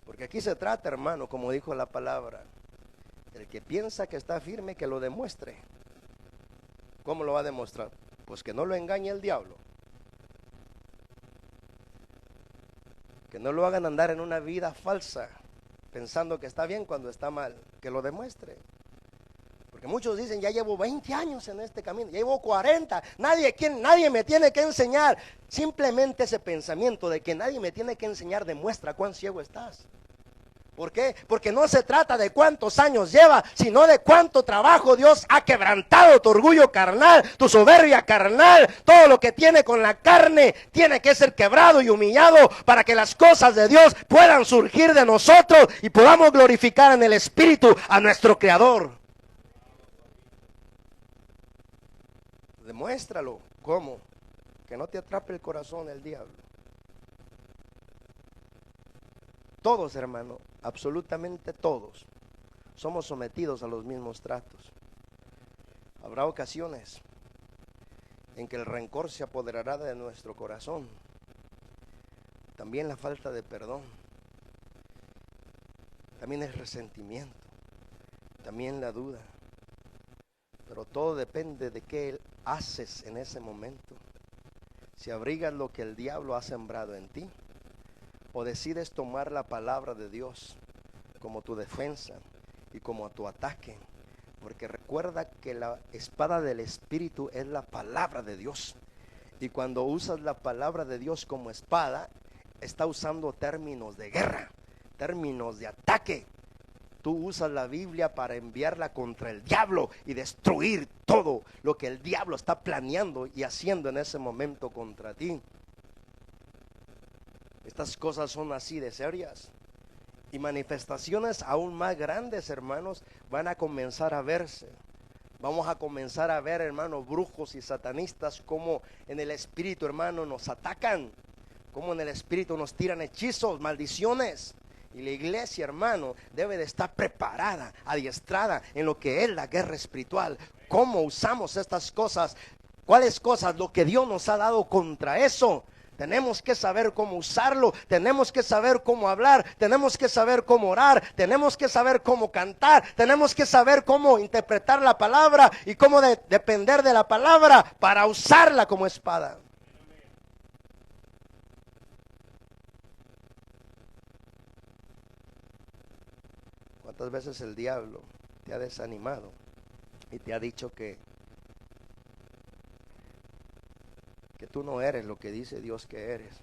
Porque aquí se trata, hermano, como dijo la palabra, el que piensa que está firme, que lo demuestre. ¿Cómo lo va a demostrar? Pues que no lo engañe el diablo, que no lo hagan andar en una vida falsa, pensando que está bien cuando está mal, que lo demuestre. Porque muchos dicen, ya llevo 20 años en este camino, ya llevo 40, nadie me tiene que enseñar. Simplemente ese pensamiento de que nadie me tiene que enseñar demuestra cuán ciego estás. ¿Por qué? Porque no se trata de cuántos años lleva, sino de cuánto trabajo Dios ha quebrantado tu orgullo carnal, tu soberbia carnal. Todo lo que tiene con la carne tiene que ser quebrado y humillado para que las cosas de Dios puedan surgir de nosotros y podamos glorificar en el Espíritu a nuestro Creador. Demuéstralo. ¿Cómo? Que no te atrape el corazón el diablo. Todos, hermano, absolutamente todos, somos sometidos a los mismos tratos. Habrá ocasiones en que el rencor se apoderará de nuestro corazón. También la falta de perdón. También el resentimiento. También la duda. Pero todo depende de qué haces en ese momento. Si abrigas lo que el diablo ha sembrado en ti, o decides tomar la palabra de Dios como tu defensa y como tu ataque. Porque recuerda que la espada del Espíritu es la palabra de Dios. Y cuando usas la palabra de Dios como espada, está usando términos de guerra, términos de ataque. Tú usas la Biblia para enviarla contra el diablo y destruir todo lo que el diablo está planeando y haciendo en ese momento contra ti. Estas cosas son así de serias. Y manifestaciones aún más grandes, hermanos, van a comenzar a verse. Vamos a comenzar a ver, hermanos, brujos y satanistas como en el espíritu, hermano, nos atacan. Como en el espíritu nos tiran hechizos, maldiciones. Y la iglesia, hermano, debe de estar preparada, adiestrada en lo que es la guerra espiritual. ¿Cómo usamos estas cosas? ¿Cuáles cosas? Lo que Dios nos ha dado contra eso. Tenemos que saber cómo usarlo, tenemos que saber cómo hablar, tenemos que saber cómo orar, tenemos que saber cómo cantar, tenemos que saber cómo interpretar la palabra y cómo depender de la palabra para usarla como espada. ¿Cuántas veces el diablo te ha desanimado y te ha dicho que tú no eres lo que dice Dios que eres?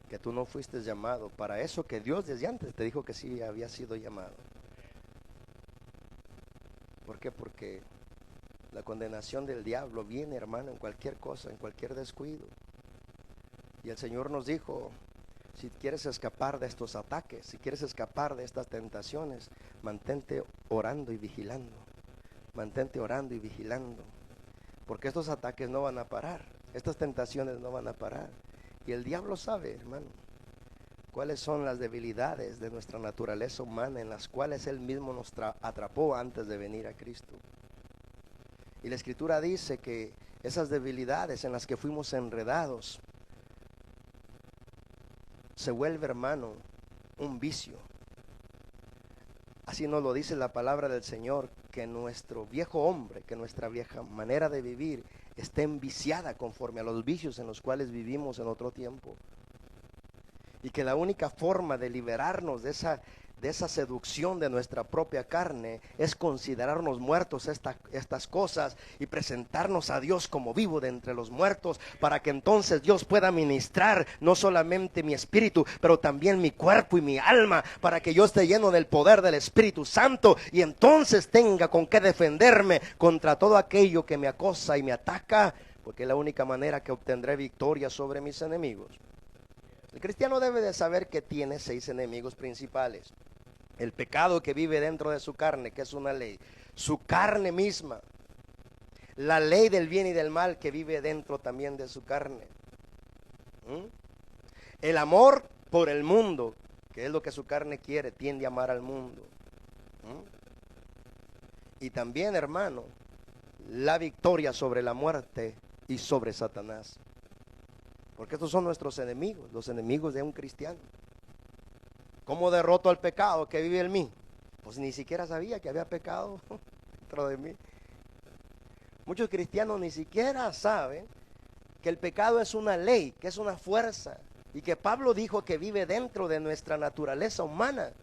Que tú no fuiste llamado para eso que Dios desde antes te dijo que sí había sido llamado. ¿Por qué? Porque la condenación del diablo viene, hermano, en cualquier cosa, en cualquier descuido. Y el Señor nos dijo, si quieres escapar de estos ataques, si quieres escapar de estas tentaciones, mantente orando y vigilando. Mantente orando y vigilando. Porque estos ataques no van a parar, estas tentaciones no van a parar. Y el diablo sabe, hermano, cuáles son las debilidades de nuestra naturaleza humana en las cuales él mismo nos atrapó antes de venir a Cristo. Y la Escritura dice que esas debilidades en las que fuimos enredados se vuelve, hermano, un vicio. Así nos lo dice la palabra del Señor, que nuestro viejo hombre, que nuestra vieja manera de vivir esté enviciada conforme a los vicios en los cuales vivimos en otro tiempo. Y que la única forma de liberarnos de de esa seducción de nuestra propia carne es considerarnos muertos estas cosas y presentarnos a Dios como vivo de entre los muertos, para que entonces Dios pueda ministrar no solamente mi espíritu, pero también mi cuerpo y mi alma, para que yo esté lleno del poder del Espíritu Santo y entonces tenga con qué defenderme contra todo aquello que me acosa y me ataca, porque es la única manera que obtendré victoria sobre mis enemigos. El cristiano debe de saber que tiene 6 enemigos principales. El pecado que vive dentro de su carne, que es una ley. Su carne misma. La ley del bien y del mal que vive dentro también de su carne. El amor por el mundo, que es lo que su carne quiere, tiende a amar al mundo. Y también, hermano, la victoria sobre la muerte y sobre Satanás. Porque estos son nuestros enemigos, los enemigos de un cristiano. ¿Cómo derroto al pecado que vive en mí? Pues ni siquiera sabía que había pecado dentro de mí. Muchos cristianos ni siquiera saben que el pecado es una ley, que es una fuerza, y que Pablo dijo que vive dentro de nuestra naturaleza humana,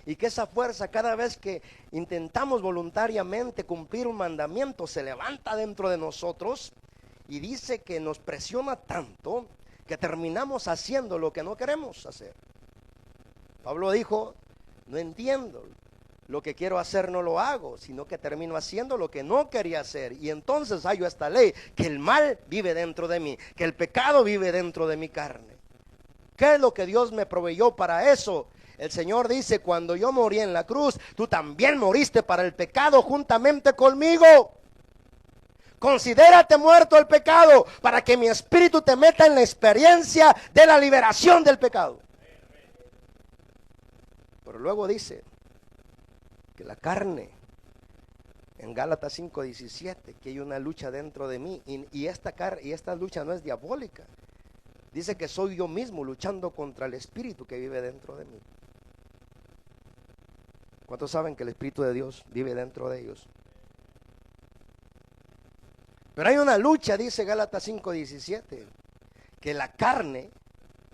y que esa fuerza, cada vez que intentamos voluntariamente cumplir un mandamiento, se levanta dentro de nosotros y dice que nos presiona tanto que terminamos haciendo lo que no queremos hacer. Pablo dijo, no entiendo, lo que quiero hacer no lo hago, sino que termino haciendo lo que no quería hacer. Y entonces hallo esta ley, que el mal vive dentro de mí, que el pecado vive dentro de mi carne. ¿Qué es lo que Dios me proveyó para eso? El Señor dice, cuando yo morí en la cruz, tú también moriste para el pecado juntamente conmigo. Considérate muerto al pecado, para que mi espíritu te meta en la experiencia de la liberación del pecado. Pero luego dice que la carne, en Gálatas 5:17, que hay una lucha dentro de mí, y esta lucha no es diabólica. Dice que soy yo mismo luchando contra el espíritu que vive dentro de mí. ¿Cuántos saben que el Espíritu de Dios vive dentro de ellos? Pero hay una lucha, dice Gálatas 5:17, que la carne,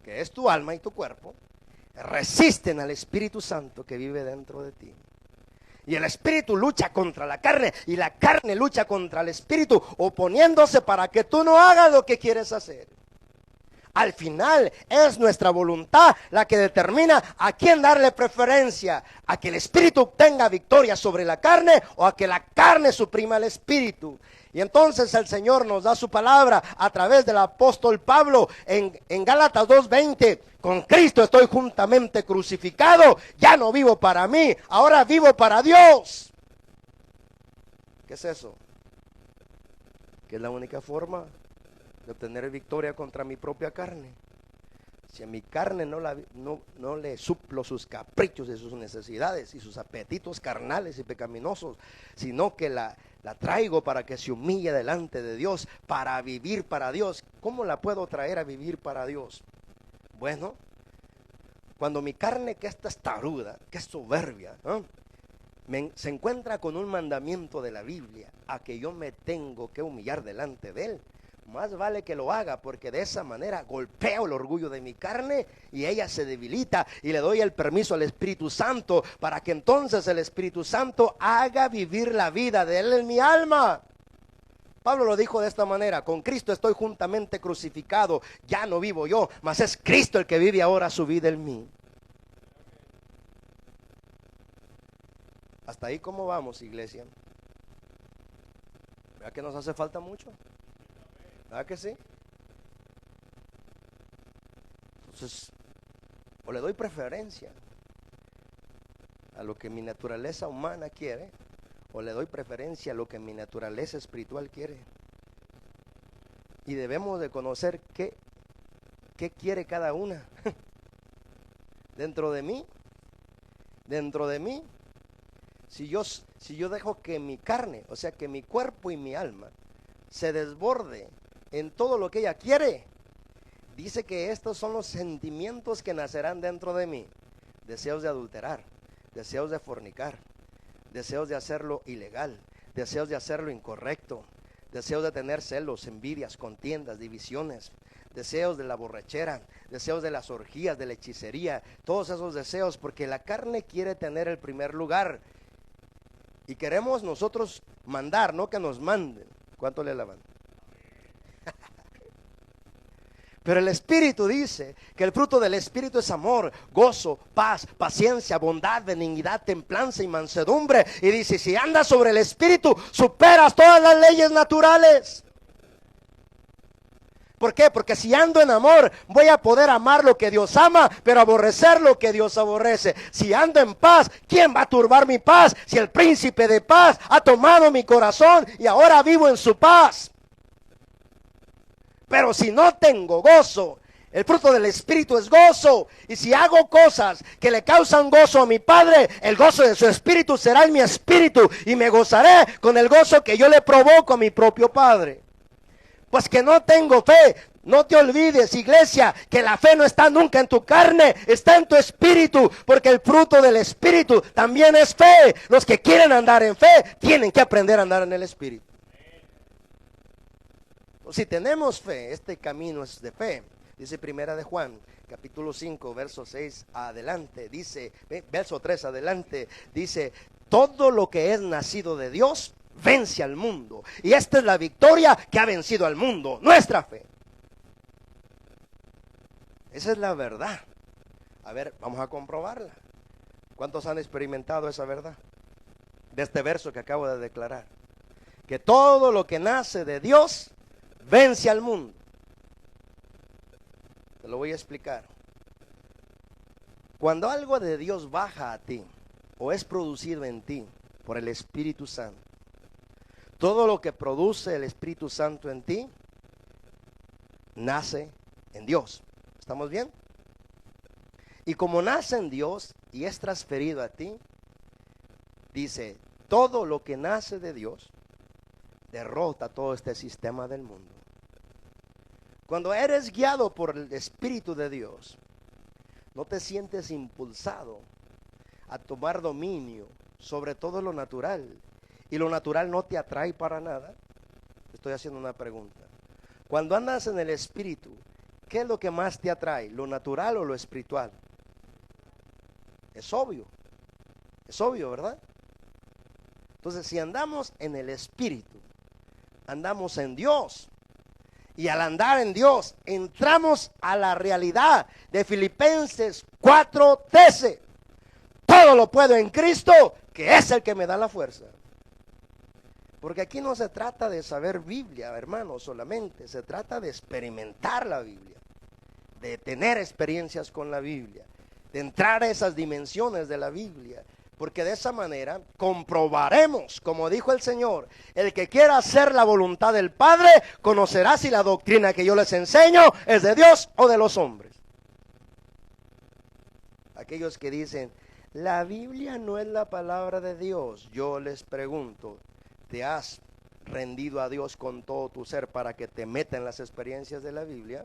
que es tu alma y tu cuerpo, resisten al Espíritu Santo que vive dentro de ti. Y el espíritu lucha contra la carne, y la carne lucha contra el espíritu, oponiéndose para que tú no hagas lo que quieres hacer. Al final es nuestra voluntad la que determina a quién darle preferencia, a que el espíritu tenga victoria sobre la carne o a que la carne suprima al espíritu. Y entonces el Señor nos da su palabra a través del apóstol Pablo en Gálatas 2:20. Con Cristo estoy juntamente crucificado, ya no vivo para mí, ahora vivo para Dios. ¿Qué es eso? Que es la única forma de obtener victoria contra mi propia carne. Si a mi carne no le suplo sus caprichos y sus necesidades y sus apetitos carnales y pecaminosos, sino que la traigo para que se humille delante de Dios, para vivir para Dios. ¿Cómo la puedo traer a vivir para Dios? Bueno, cuando mi carne, que es testaruda, que es soberbia, se encuentra con un mandamiento de la Biblia, a que yo me tengo que humillar delante de Él, más vale que lo haga, porque de esa manera golpeo el orgullo de mi carne y ella se debilita, y le doy el permiso al Espíritu Santo para que entonces el Espíritu Santo haga vivir la vida de Él en mi alma. Pablo lo dijo de esta manera: con Cristo estoy juntamente crucificado, ya no vivo yo, mas es Cristo el que vive ahora su vida en mí. Hasta ahí, ¿cómo vamos, iglesia? ¿Verdad que nos hace falta mucho? ¿Verdad que sí? Entonces, o le doy preferencia a lo que mi naturaleza humana quiere, o le doy preferencia a lo que mi naturaleza espiritual quiere. Y debemos de conocer qué quiere cada una. Dentro de mí, si yo dejo que mi carne, o sea que mi cuerpo y mi alma se desborde en todo lo que ella quiere, dice que estos son los sentimientos que nacerán dentro de mí: deseos de adulterar, deseos de fornicar, deseos de hacerlo ilegal, deseos de hacerlo incorrecto, deseos de tener celos, envidias, contiendas, divisiones, deseos de la borrachera, deseos de las orgías, de la hechicería, todos esos deseos, porque la carne quiere tener el primer lugar y queremos nosotros mandar, no que nos manden. ¿Cuánto le alaban? Pero el Espíritu dice que el fruto del Espíritu es amor, gozo, paz, paciencia, bondad, benignidad, templanza y mansedumbre. Y dice, si andas sobre el Espíritu, superas todas las leyes naturales. ¿Por qué? Porque si ando en amor, voy a poder amar lo que Dios ama, pero aborrecer lo que Dios aborrece. Si ando en paz, ¿quién va a turbar mi paz? Si el príncipe de paz ha tomado mi corazón y ahora vivo en su paz. Pero si no tengo gozo, el fruto del Espíritu es gozo. Y si hago cosas que le causan gozo a mi Padre, el gozo de su Espíritu será en mi espíritu. Y me gozaré con el gozo que yo le provoco a mi propio Padre. Pues que no tengo fe. No te olvides, iglesia, que la fe no está nunca en tu carne, está en tu espíritu. Porque el fruto del Espíritu también es fe. Los que quieren andar en fe, tienen que aprender a andar en el Espíritu. Si tenemos fe, este camino es de fe. Dice Primera de Juan, capítulo 5, verso 6 adelante. Dice, verso 3 adelante. Dice, todo lo que es nacido de Dios vence al mundo. Y esta es la victoria que ha vencido al mundo, nuestra fe. Esa es la verdad. A ver, vamos a comprobarla. ¿Cuántos han experimentado esa verdad? De este verso que acabo de declarar. Que todo lo que nace de Dios vence al mundo. Te lo voy a explicar. Cuando algo de Dios baja a ti o es producido en ti por el Espíritu Santo, todo lo que produce el Espíritu Santo en ti nace en Dios. ¿Estamos bien? Y como nace en Dios y es transferido a ti, dice, todo lo que nace de Dios derrota todo este sistema del mundo. Cuando eres guiado por el Espíritu de Dios, no te sientes impulsado a tomar dominio sobre todo lo natural. Y lo natural no te atrae para nada. Estoy haciendo una pregunta. Cuando andas en el Espíritu, ¿qué es lo que más te atrae? ¿Lo natural o lo espiritual? Es obvio, ¿verdad? Entonces, si andamos en el Espíritu, andamos en Dios. Y al andar en Dios, entramos a la realidad de Filipenses 4:13. Todo lo puedo en Cristo, que es el que me da la fuerza. Porque aquí no se trata de saber Biblia, hermanos, solamente. Se trata de experimentar la Biblia. De tener experiencias con la Biblia. De entrar a esas dimensiones de la Biblia. Porque de esa manera comprobaremos, como dijo el Señor, el que quiera hacer la voluntad del Padre, conocerá si la doctrina que yo les enseño es de Dios o de los hombres. Aquellos que dicen, la Biblia no es la palabra de Dios, yo les pregunto, ¿te has rendido a Dios con todo tu ser para que te meta en las experiencias de la Biblia?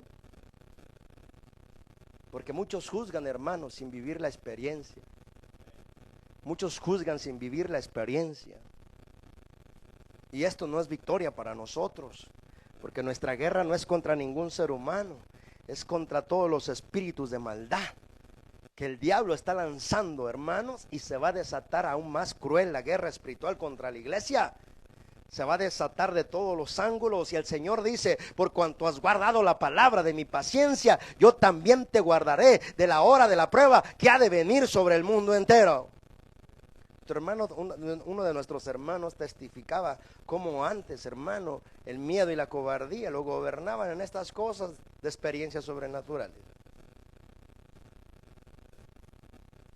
Porque muchos juzgan, hermanos, sin vivir la experiencia. Muchos juzgan sin vivir la experiencia. Y esto no es victoria para nosotros, porque nuestra guerra no es contra ningún ser humano, es contra todos los espíritus de maldad que el diablo está lanzando, hermanos, y se va a desatar aún más cruel la guerra espiritual contra la iglesia. Se va a desatar de todos los ángulos y el Señor dice, por cuanto has guardado la palabra de mi paciencia, yo también te guardaré de la hora de la prueba que ha de venir sobre el mundo entero. Hermano, uno de nuestros hermanos testificaba cómo antes, hermano, el miedo y la cobardía lo gobernaban en estas cosas de experiencias sobrenaturales.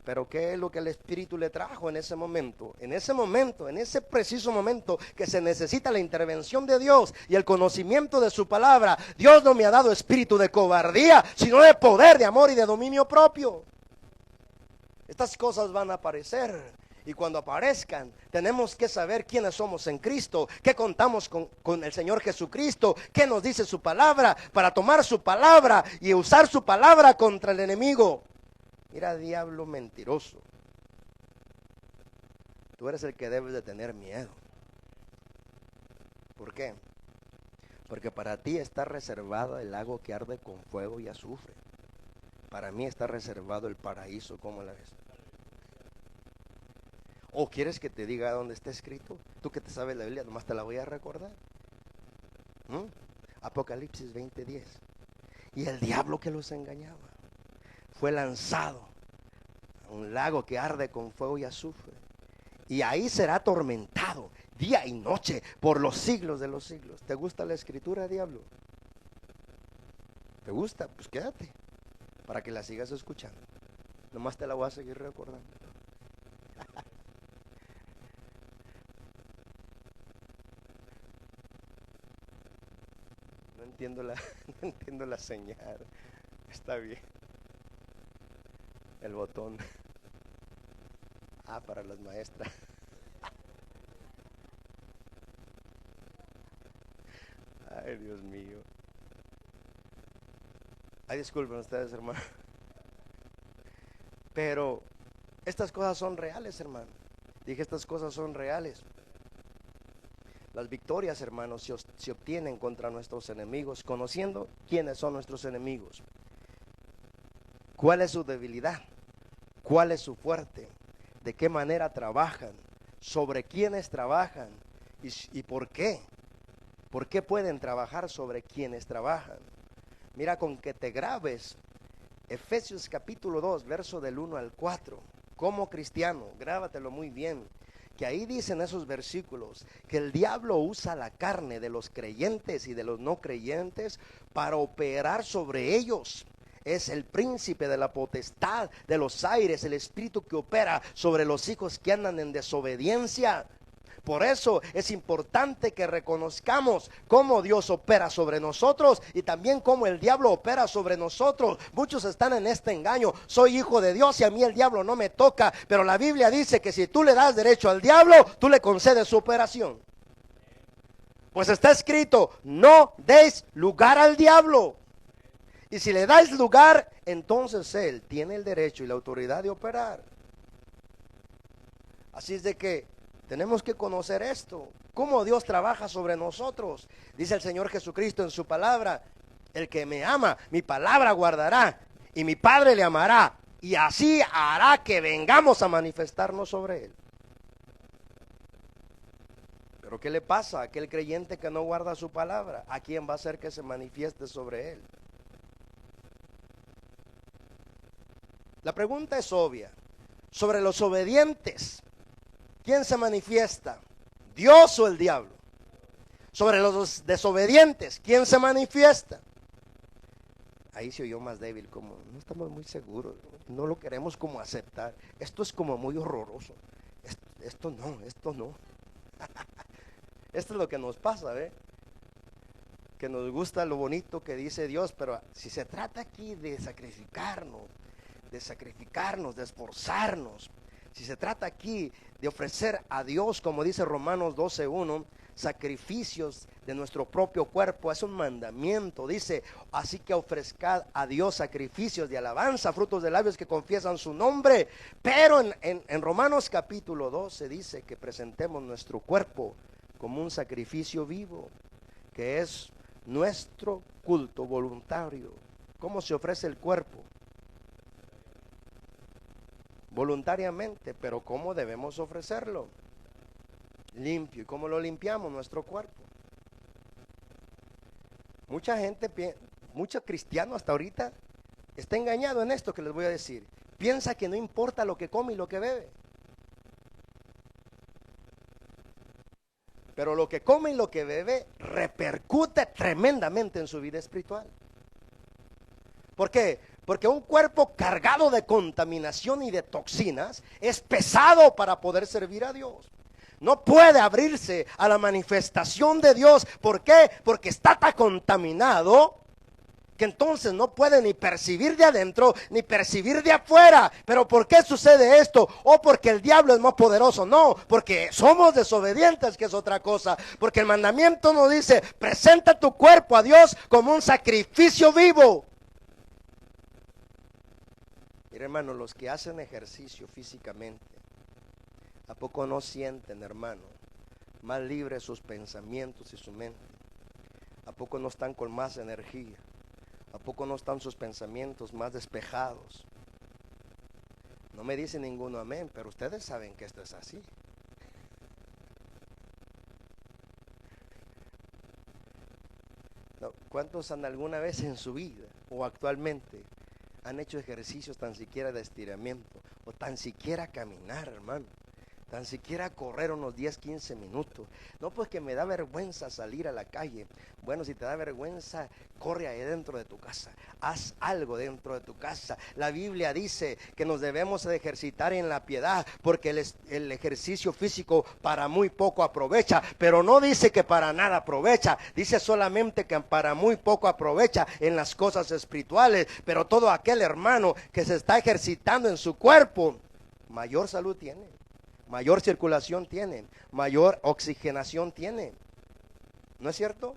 Pero ¿qué es lo que el Espíritu le trajo en ese momento? En ese preciso momento que se necesita la intervención de Dios y el conocimiento de su palabra. Dios no me ha dado espíritu de cobardía, sino de poder, de amor y de dominio propio. Estas cosas van a aparecer. Y cuando aparezcan, tenemos que saber quiénes somos en Cristo, qué contamos con el Señor Jesucristo, qué nos dice su palabra, para tomar su palabra y usar su palabra contra el enemigo. Mira, diablo mentiroso, tú eres el que debes de tener miedo. ¿Por qué? Porque para ti está reservado el lago que arde con fuego y azufre. Para mí está reservado el paraíso. ¿Cómo la ves? ¿O quieres que te diga dónde está escrito? Tú que te sabes la Biblia, nomás te la voy a recordar. Apocalipsis 20:10. Y el diablo que los engañaba fue lanzado a un lago que arde con fuego y azufre. Y ahí será atormentado día y noche por los siglos de los siglos. ¿Te gusta la escritura, diablo? ¿Te gusta? Pues quédate para que la sigas escuchando. Nomás te la voy a seguir recordando. No entiendo no entiendo la señal. Está bien. El botón. Para las maestras. Ay, Dios mío. Ay, disculpen ustedes, hermano. Pero estas cosas son reales, hermano. Dije, estas cosas son reales. Las victorias, hermanos, se obtienen contra nuestros enemigos, conociendo quiénes son nuestros enemigos. ¿Cuál es su debilidad? ¿Cuál es su fuerte? ¿De qué manera trabajan? ¿Sobre quiénes trabajan? ¿Y por qué? ¿Por qué pueden trabajar sobre quienes trabajan? Mira, con que te grabes Efesios capítulo 2, verso del 1 al 4, como cristiano, grábatelo muy bien, que ahí dicen esos versículos, que el diablo usa la carne de los creyentes y de los no creyentes para operar sobre ellos. Es el príncipe de la potestad de los aires, el espíritu que opera sobre los hijos que andan en desobediencia. Por eso es importante que reconozcamos cómo Dios opera sobre nosotros y también cómo el diablo opera sobre nosotros. Muchos están en este engaño: soy hijo de Dios y a mí el diablo no me toca. Pero la Biblia dice que si tú le das derecho al diablo, tú le concedes su operación. Pues está escrito: no deis lugar al diablo. Y si le dais lugar, entonces él tiene el derecho y la autoridad de operar. Así es de que tenemos que conocer esto, cómo Dios trabaja sobre nosotros. Dice el Señor Jesucristo en su palabra: el que me ama, mi palabra guardará, y mi Padre le amará, y así hará que vengamos a manifestarnos sobre él. Pero ¿qué le pasa a aquel creyente que no guarda su palabra? ¿A quién va a hacer que se manifieste sobre él? La pregunta es obvia. Sobre los obedientes, ¿quién se manifiesta? ¿Dios o el diablo? Sobre los desobedientes, ¿quién se manifiesta? Ahí se oyó más débil, como no estamos muy seguros, no lo queremos como aceptar. Esto es como muy horroroso. Esto no. Esto es lo que nos pasa, ¿ve? Que nos gusta lo bonito que dice Dios, pero si se trata aquí de sacrificarnos, de esforzarnos, si se trata aquí de ofrecer a Dios, como dice Romanos 12:1, sacrificios de nuestro propio cuerpo, es un mandamiento. Dice: así que ofrezcad a Dios sacrificios de alabanza, frutos de labios que confiesan su nombre. Pero en Romanos capítulo 12 dice que presentemos nuestro cuerpo como un sacrificio vivo, que es nuestro culto voluntario. ¿Cómo se ofrece el cuerpo? Voluntariamente. Pero ¿cómo debemos ofrecerlo? Limpio. ¿Y cómo lo limpiamos? Nuestro cuerpo. Mucha gente, mucho cristiano hasta ahorita está engañado en esto que les voy a decir. Piensa que no importa lo que come y lo que bebe. Pero lo que come y lo que bebe repercute tremendamente en su vida espiritual. ¿Por qué? Porque un cuerpo cargado de contaminación y de toxinas es pesado para poder servir a Dios. No puede abrirse a la manifestación de Dios. ¿Por qué? Porque está tan contaminado que entonces no puede ni percibir de adentro ni percibir de afuera. ¿Pero por qué sucede esto? ¿O porque el diablo es más poderoso? No, porque somos desobedientes, que es otra cosa. Porque el mandamiento nos dice: presenta tu cuerpo a Dios como un sacrificio vivo. Mira, hermano, los que hacen ejercicio físicamente, ¿a poco no sienten, hermano, más libres sus pensamientos y su mente? poco no están con más energía? ¿A poco no están sus pensamientos más despejados? No me dice ninguno amén, pero ustedes saben que esto es así. ¿No? ¿Cuántos han alguna vez en su vida o actualmente han hecho ejercicios tan siquiera de estiramiento o tan siquiera caminar, hermano? Tan siquiera correr unos 10, 15 minutos. No, pues que me da vergüenza salir a la calle. Bueno, si te da vergüenza, corre ahí dentro de tu casa. Haz algo dentro de tu casa. La Biblia dice que nos debemos de ejercitar en la piedad, porque el ejercicio físico para muy poco aprovecha, pero no dice que para nada aprovecha. Dice solamente que para muy poco aprovecha en las cosas espirituales. Pero todo aquel hermano que se está ejercitando en su cuerpo, mayor salud tiene. Mayor circulación tiene, mayor oxigenación tiene. ¿No es cierto?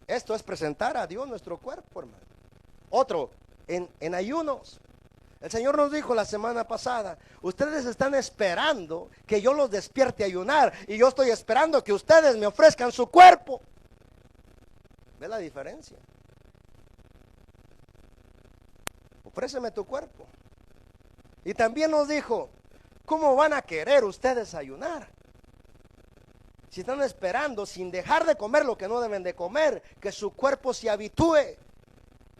Esto es presentar a Dios nuestro cuerpo, hermano. Otro, en ayunos. El Señor nos dijo la semana pasada, ustedes están esperando que yo los despierte a ayunar, y yo estoy esperando que ustedes me ofrezcan su cuerpo. ¿Ve la diferencia? Ofréceme tu cuerpo. Y también nos dijo, ¿cómo van a querer ustedes ayunar? Si están esperando, sin dejar de comer lo que no deben de comer, que su cuerpo se habitúe.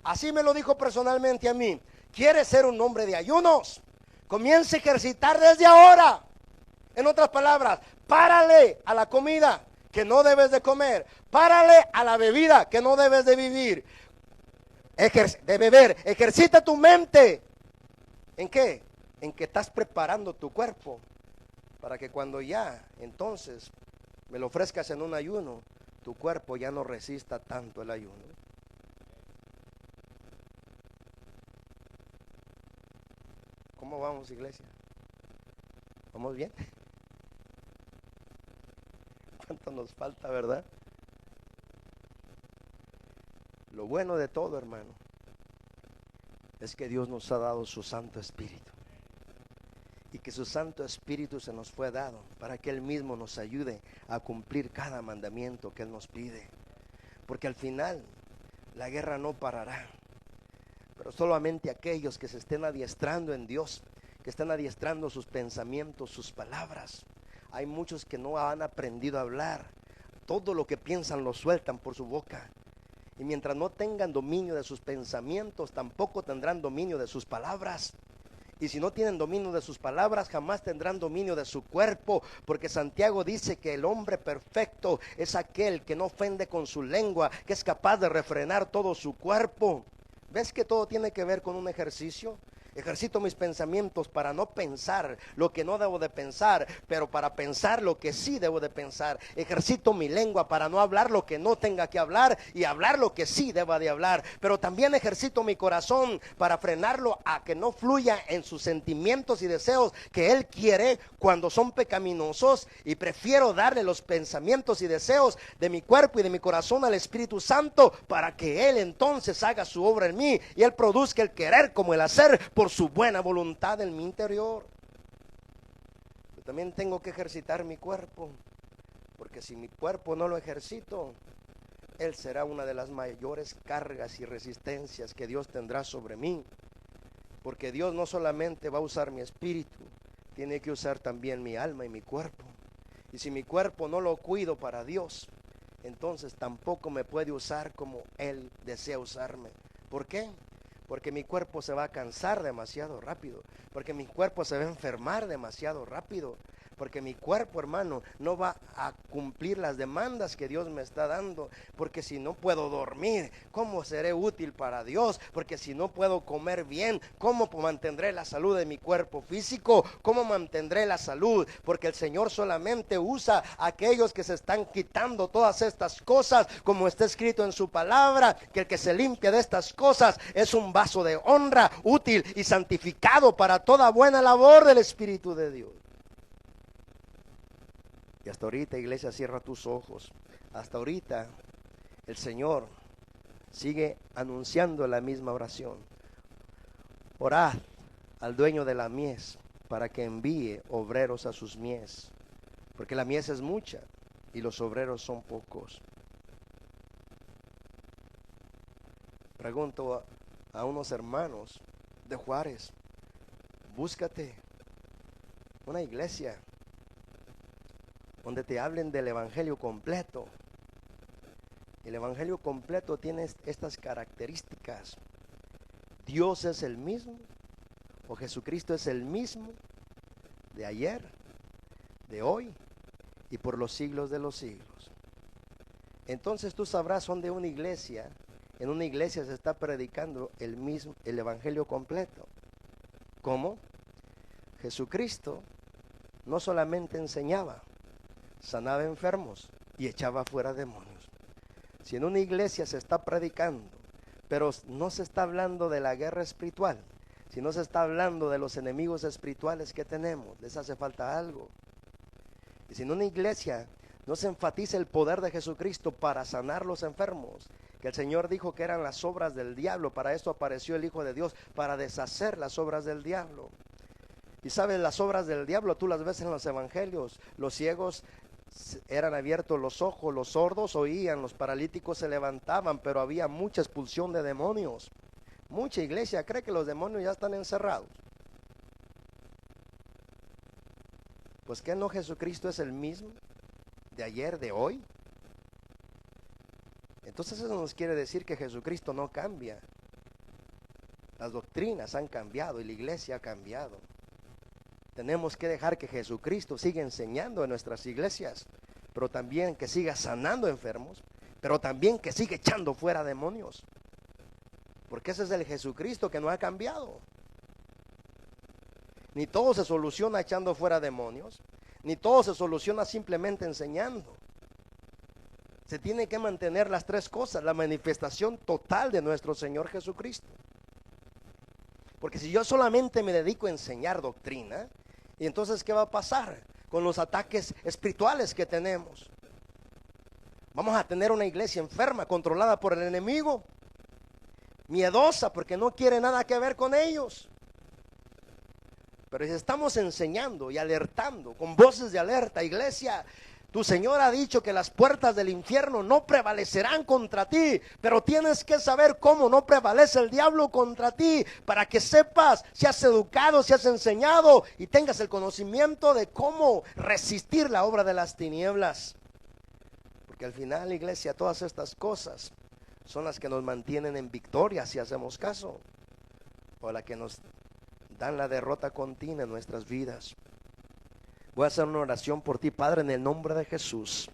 Así me lo dijo personalmente a mí. ¿Quieres ser un hombre de ayunos? Comience a ejercitar desde ahora. En otras palabras, párale a la comida que no debes de comer. Párale a la bebida que no debes de beber. Ejercita tu mente. ¿En qué? En que estás preparando tu cuerpo para que cuando ya entonces me lo ofrezcas en un ayuno, tu cuerpo ya no resista tanto el ayuno. ¿Cómo vamos, iglesia? ¿Vamos bien? ¿Cuánto nos falta, verdad? Lo bueno de todo, hermano, es que Dios nos ha dado su Santo Espíritu. Y que su Santo Espíritu se nos fue dado para que Él mismo nos ayude a cumplir cada mandamiento que Él nos pide. Porque al final la guerra no parará. Pero solamente aquellos que se estén adiestrando en Dios, que estén adiestrando sus pensamientos, sus palabras. Hay muchos que no han aprendido a hablar. Todo lo que piensan lo sueltan por su boca. Y mientras no tengan dominio de sus pensamientos, tampoco tendrán dominio de sus palabras. Y si no tienen dominio de sus palabras, jamás tendrán dominio de su cuerpo, porque Santiago dice que el hombre perfecto es aquel que no ofende con su lengua, que es capaz de refrenar todo su cuerpo. ¿Ves que todo tiene que ver con un ejercicio? Ejercito mis pensamientos para no pensar lo que no debo de pensar, pero para pensar lo que sí debo de pensar. Ejercito mi lengua para no hablar lo que no tenga que hablar y hablar lo que sí deba de hablar. Pero también ejercito mi corazón para frenarlo a que no fluya en sus sentimientos y deseos que Él quiere cuando son pecaminosos, y prefiero darle los pensamientos y deseos de mi cuerpo y de mi corazón al Espíritu Santo para que Él entonces haga su obra en mí y Él produzca el querer como el hacer por su buena voluntad en mi interior. Yo también tengo que ejercitar mi cuerpo, porque si mi cuerpo no lo ejercito, él será una de las mayores cargas y resistencias que Dios tendrá sobre mí, porque Dios no solamente va a usar mi espíritu, tiene que usar también mi alma y mi cuerpo. Y si mi cuerpo no lo cuido para Dios, entonces tampoco me puede usar como Él desea usarme. ¿Por qué? Porque mi cuerpo se va a cansar demasiado rápido, porque mi cuerpo se va a enfermar demasiado rápido, porque mi cuerpo, hermano, no va a cumplir las demandas que Dios me está dando, porque si no puedo dormir, ¿cómo seré útil para Dios? Porque si no puedo comer bien, ¿cómo mantendré la salud de mi cuerpo físico? ¿Cómo mantendré la salud? Porque el Señor solamente usa a aquellos que se están quitando todas estas cosas, como está escrito en su palabra, que el que se limpia de estas cosas es un vaso de honra, útil y santificado para toda buena labor del Espíritu de Dios. Y hasta ahorita, iglesia, cierra tus ojos. Hasta ahorita el Señor sigue anunciando la misma oración. Orad al dueño de la mies para que envíe obreros a sus mies, porque la mies es mucha y los obreros son pocos. Pregunto a unos hermanos de Juárez, búscate una iglesia donde te hablen del evangelio completo. El evangelio completo tiene estas características. Dios es el mismo, o Jesucristo es el mismo de ayer, de hoy y por los siglos de los siglos. Entonces tú sabrás dónde una iglesia, en una iglesia se está predicando el evangelio completo. ¿Cómo? Jesucristo no solamente enseñaba, sanaba enfermos y echaba fuera demonios. Si en una iglesia se está predicando, pero no se está hablando de la guerra espiritual, si no se está hablando de los enemigos espirituales que tenemos, les hace falta algo. Y si en una iglesia no se enfatiza el poder de Jesucristo para sanar los enfermos, que el Señor dijo que eran las obras del diablo, para esto apareció el Hijo de Dios, para deshacer las obras del diablo. Y sabes, las obras del diablo tú las ves en los evangelios. Los ciegos eran abiertos los ojos, los sordos oían, los paralíticos se levantaban, pero había mucha expulsión de demonios. Mucha iglesia cree que los demonios ya están encerrados. Pues ¿qué no Jesucristo es el mismo de ayer, de hoy? Entonces eso nos quiere decir que Jesucristo no cambia. Las doctrinas han cambiado y la iglesia ha cambiado. Tenemos que dejar que Jesucristo siga enseñando en nuestras iglesias, pero también que siga sanando enfermos, pero también que siga echando fuera demonios. Porque ese es el Jesucristo que no ha cambiado. Ni todo se soluciona echando fuera demonios, ni todo se soluciona simplemente enseñando. Se tiene que mantener las tres cosas, la manifestación total de nuestro Señor Jesucristo. Porque si yo solamente me dedico a enseñar doctrina, y entonces ¿qué va a pasar con los ataques espirituales que tenemos? Vamos a tener una iglesia enferma, controlada por el enemigo, miedosa porque no quiere nada que ver con ellos. Pero si estamos enseñando y alertando con voces de alerta, iglesia, tu Señor ha dicho que las puertas del infierno no prevalecerán contra ti, pero tienes que saber cómo no prevalece el diablo contra ti, para que sepas, seas educado, seas enseñado y tengas el conocimiento de cómo resistir la obra de las tinieblas. Porque al final, iglesia, todas estas cosas son las que nos mantienen en victoria si hacemos caso, o las que nos dan la derrota continua en nuestras vidas. Voy a hacer una oración por ti, Padre, en el nombre de Jesús.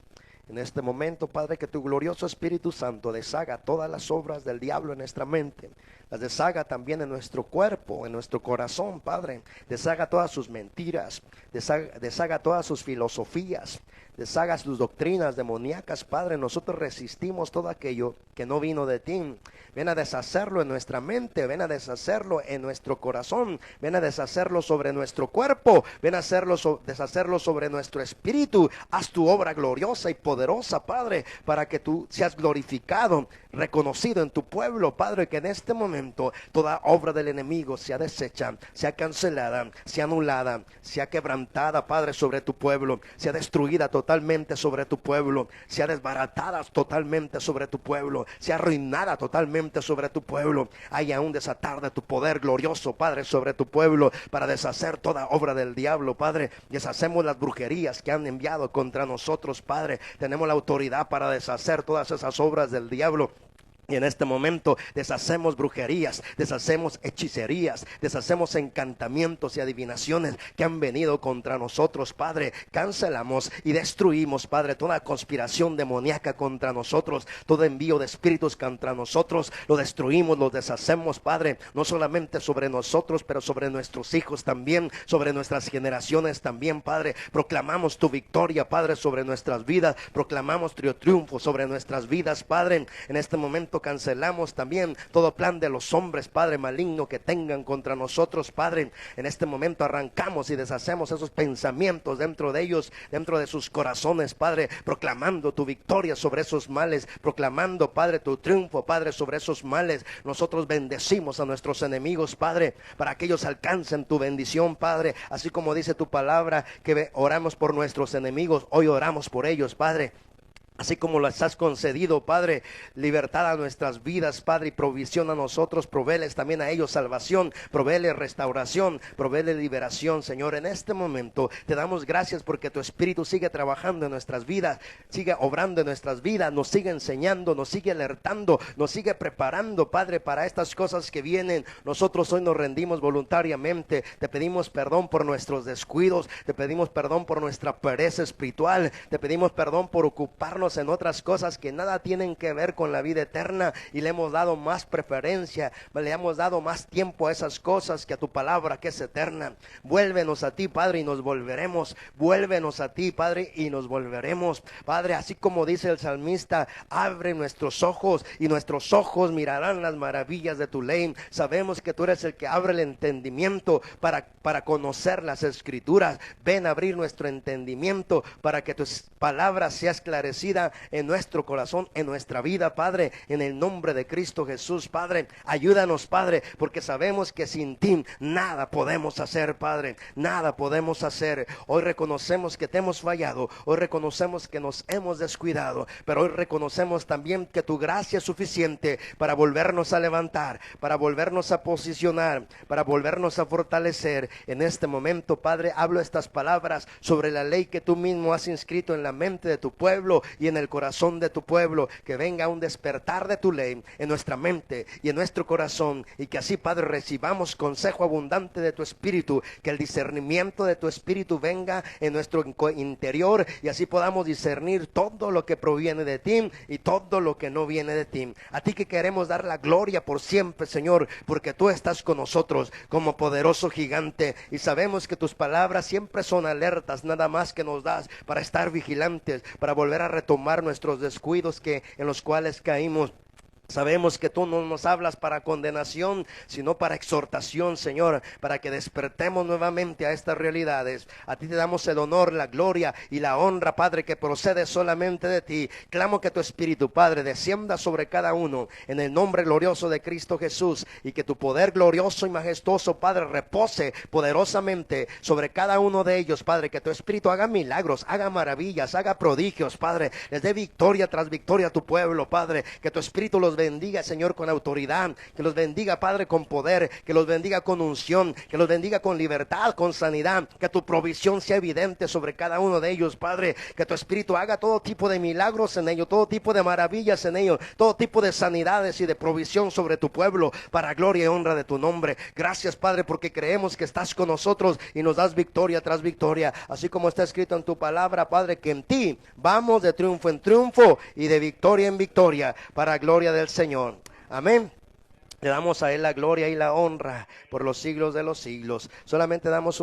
En este momento, Padre, que tu glorioso Espíritu Santo deshaga todas las obras del diablo en nuestra mente. Las deshaga también en nuestro cuerpo, en nuestro corazón, Padre. Deshaga todas sus mentiras, deshaga todas sus filosofías, deshaga sus doctrinas demoníacas, Padre. Nosotros resistimos todo aquello que no vino de ti. Ven a deshacerlo en nuestra mente, ven a deshacerlo en nuestro corazón, ven a deshacerlo sobre nuestro cuerpo, ven a deshacerlo sobre nuestro espíritu. Haz tu obra gloriosa y poderosa, Padre, para que tú seas glorificado, reconocido en tu pueblo, Padre, que en este momento toda obra del enemigo sea deshecha, sea cancelada, sea anulada, sea quebrantada, Padre, sobre tu pueblo, sea destruida totalmente sobre tu pueblo, sea desbaratada totalmente sobre tu pueblo, sea arruinada totalmente sobre tu pueblo. Haya un desatar de tu poder glorioso, Padre, sobre tu pueblo, para deshacer toda obra del diablo, Padre. Deshacemos las brujerías que han enviado contra nosotros, Padre. Tenemos la autoridad para deshacer todas esas obras del diablo. Y en este momento deshacemos brujerías, deshacemos hechicerías, deshacemos encantamientos y adivinaciones que han venido contra nosotros, Padre. Cancelamos y destruimos, Padre, toda conspiración demoníaca contra nosotros, todo envío de espíritus contra nosotros, lo destruimos, lo deshacemos, Padre, no solamente sobre nosotros, pero sobre nuestros hijos también, sobre nuestras generaciones también, Padre. Proclamamos tu victoria, Padre, sobre nuestras vidas, proclamamos tu triunfo sobre nuestras vidas, Padre. En este momento cancelamos también todo plan de los hombres, Padre, maligno que tengan contra nosotros, Padre. En este momento arrancamos y deshacemos esos pensamientos dentro de ellos, dentro de sus corazones, Padre, proclamando tu victoria sobre esos males, proclamando, Padre, tu triunfo, Padre, sobre esos males. Nosotros bendecimos a nuestros enemigos, Padre, para que ellos alcancen tu bendición, Padre, así como dice tu palabra, que oramos por nuestros enemigos. Hoy oramos por ellos, Padre. Así como las has concedido, Padre, libertad a nuestras vidas, Padre, y provisión a nosotros, provéles también a ellos salvación, provéles restauración, provéles liberación, Señor. En este momento te damos gracias porque tu Espíritu sigue trabajando en nuestras vidas, sigue obrando en nuestras vidas, nos sigue enseñando, nos sigue alertando, nos sigue preparando, Padre, para estas cosas que vienen. Nosotros hoy nos rendimos voluntariamente, te pedimos perdón por nuestros descuidos, te pedimos perdón por nuestra pereza espiritual, te pedimos perdón por ocuparnos en otras cosas que nada tienen que ver con la vida eterna y le hemos dado más preferencia, le hemos dado más tiempo a esas cosas que a tu palabra que es eterna. Vuélvenos a ti, Padre, y nos volveremos. Vuélvenos a ti, Padre, y nos volveremos. Padre, así como dice el salmista, abre nuestros ojos y nuestros ojos mirarán las maravillas de tu ley. Sabemos que tú eres el que abre el entendimiento para conocer las escrituras. Ven a abrir nuestro entendimiento para que tu palabra sea esclarecida en nuestro corazón, en nuestra vida, Padre, en el nombre de Cristo Jesús, Padre. Ayúdanos, Padre, porque sabemos que sin ti nada podemos hacer, Padre, nada podemos hacer. Hoy reconocemos que te hemos fallado, hoy reconocemos que nos hemos descuidado, pero hoy reconocemos también que tu gracia es suficiente para volvernos a levantar, para volvernos a posicionar, para volvernos a fortalecer. En este momento, Padre, hablo estas palabras sobre la ley que tú mismo has inscrito en la mente de tu pueblo y en el corazón de tu pueblo, que venga un despertar de tu ley en nuestra mente y en nuestro corazón, y que así, Padre, recibamos consejo abundante de tu Espíritu, que el discernimiento de tu Espíritu venga en nuestro interior y así podamos discernir todo lo que proviene de ti y todo lo que no viene de ti. A ti que queremos dar la gloria por siempre, Señor, porque tú estás con nosotros como poderoso gigante y sabemos que tus palabras siempre son alertas, nada más que nos das para estar vigilantes, para volver a retomar nuestros descuidos en los cuales caímos. Sabemos que tú no nos hablas para condenación, sino para exhortación, Señor, para que despertemos nuevamente a estas realidades. A ti te damos el honor, la gloria y la honra, Padre, que procede solamente de ti. Clamo que tu Espíritu, Padre, descienda sobre cada uno en el nombre glorioso de Cristo Jesús, y que tu poder glorioso y majestuoso, Padre, repose poderosamente sobre cada uno de ellos, Padre. Que tu Espíritu haga milagros, haga maravillas, haga prodigios, Padre. Les dé victoria tras victoria a tu pueblo, Padre. Que tu Espíritu los bendiga, Señor, con autoridad, que los bendiga, Padre, con poder, que los bendiga con unción, que los bendiga con libertad, con sanidad, que tu provisión sea evidente sobre cada uno de ellos, Padre, que tu Espíritu haga todo tipo de milagros en ellos, todo tipo de maravillas en ellos, todo tipo de sanidades y de provisión sobre tu pueblo, para gloria y honra de tu nombre. Gracias, Padre, porque creemos que estás con nosotros y nos das victoria tras victoria, así como está escrito en tu palabra, Padre, que en ti vamos de triunfo en triunfo y de victoria en victoria, para gloria del Señor. Amén. Le damos a Él la gloria y la honra por los siglos de los siglos. Solamente damos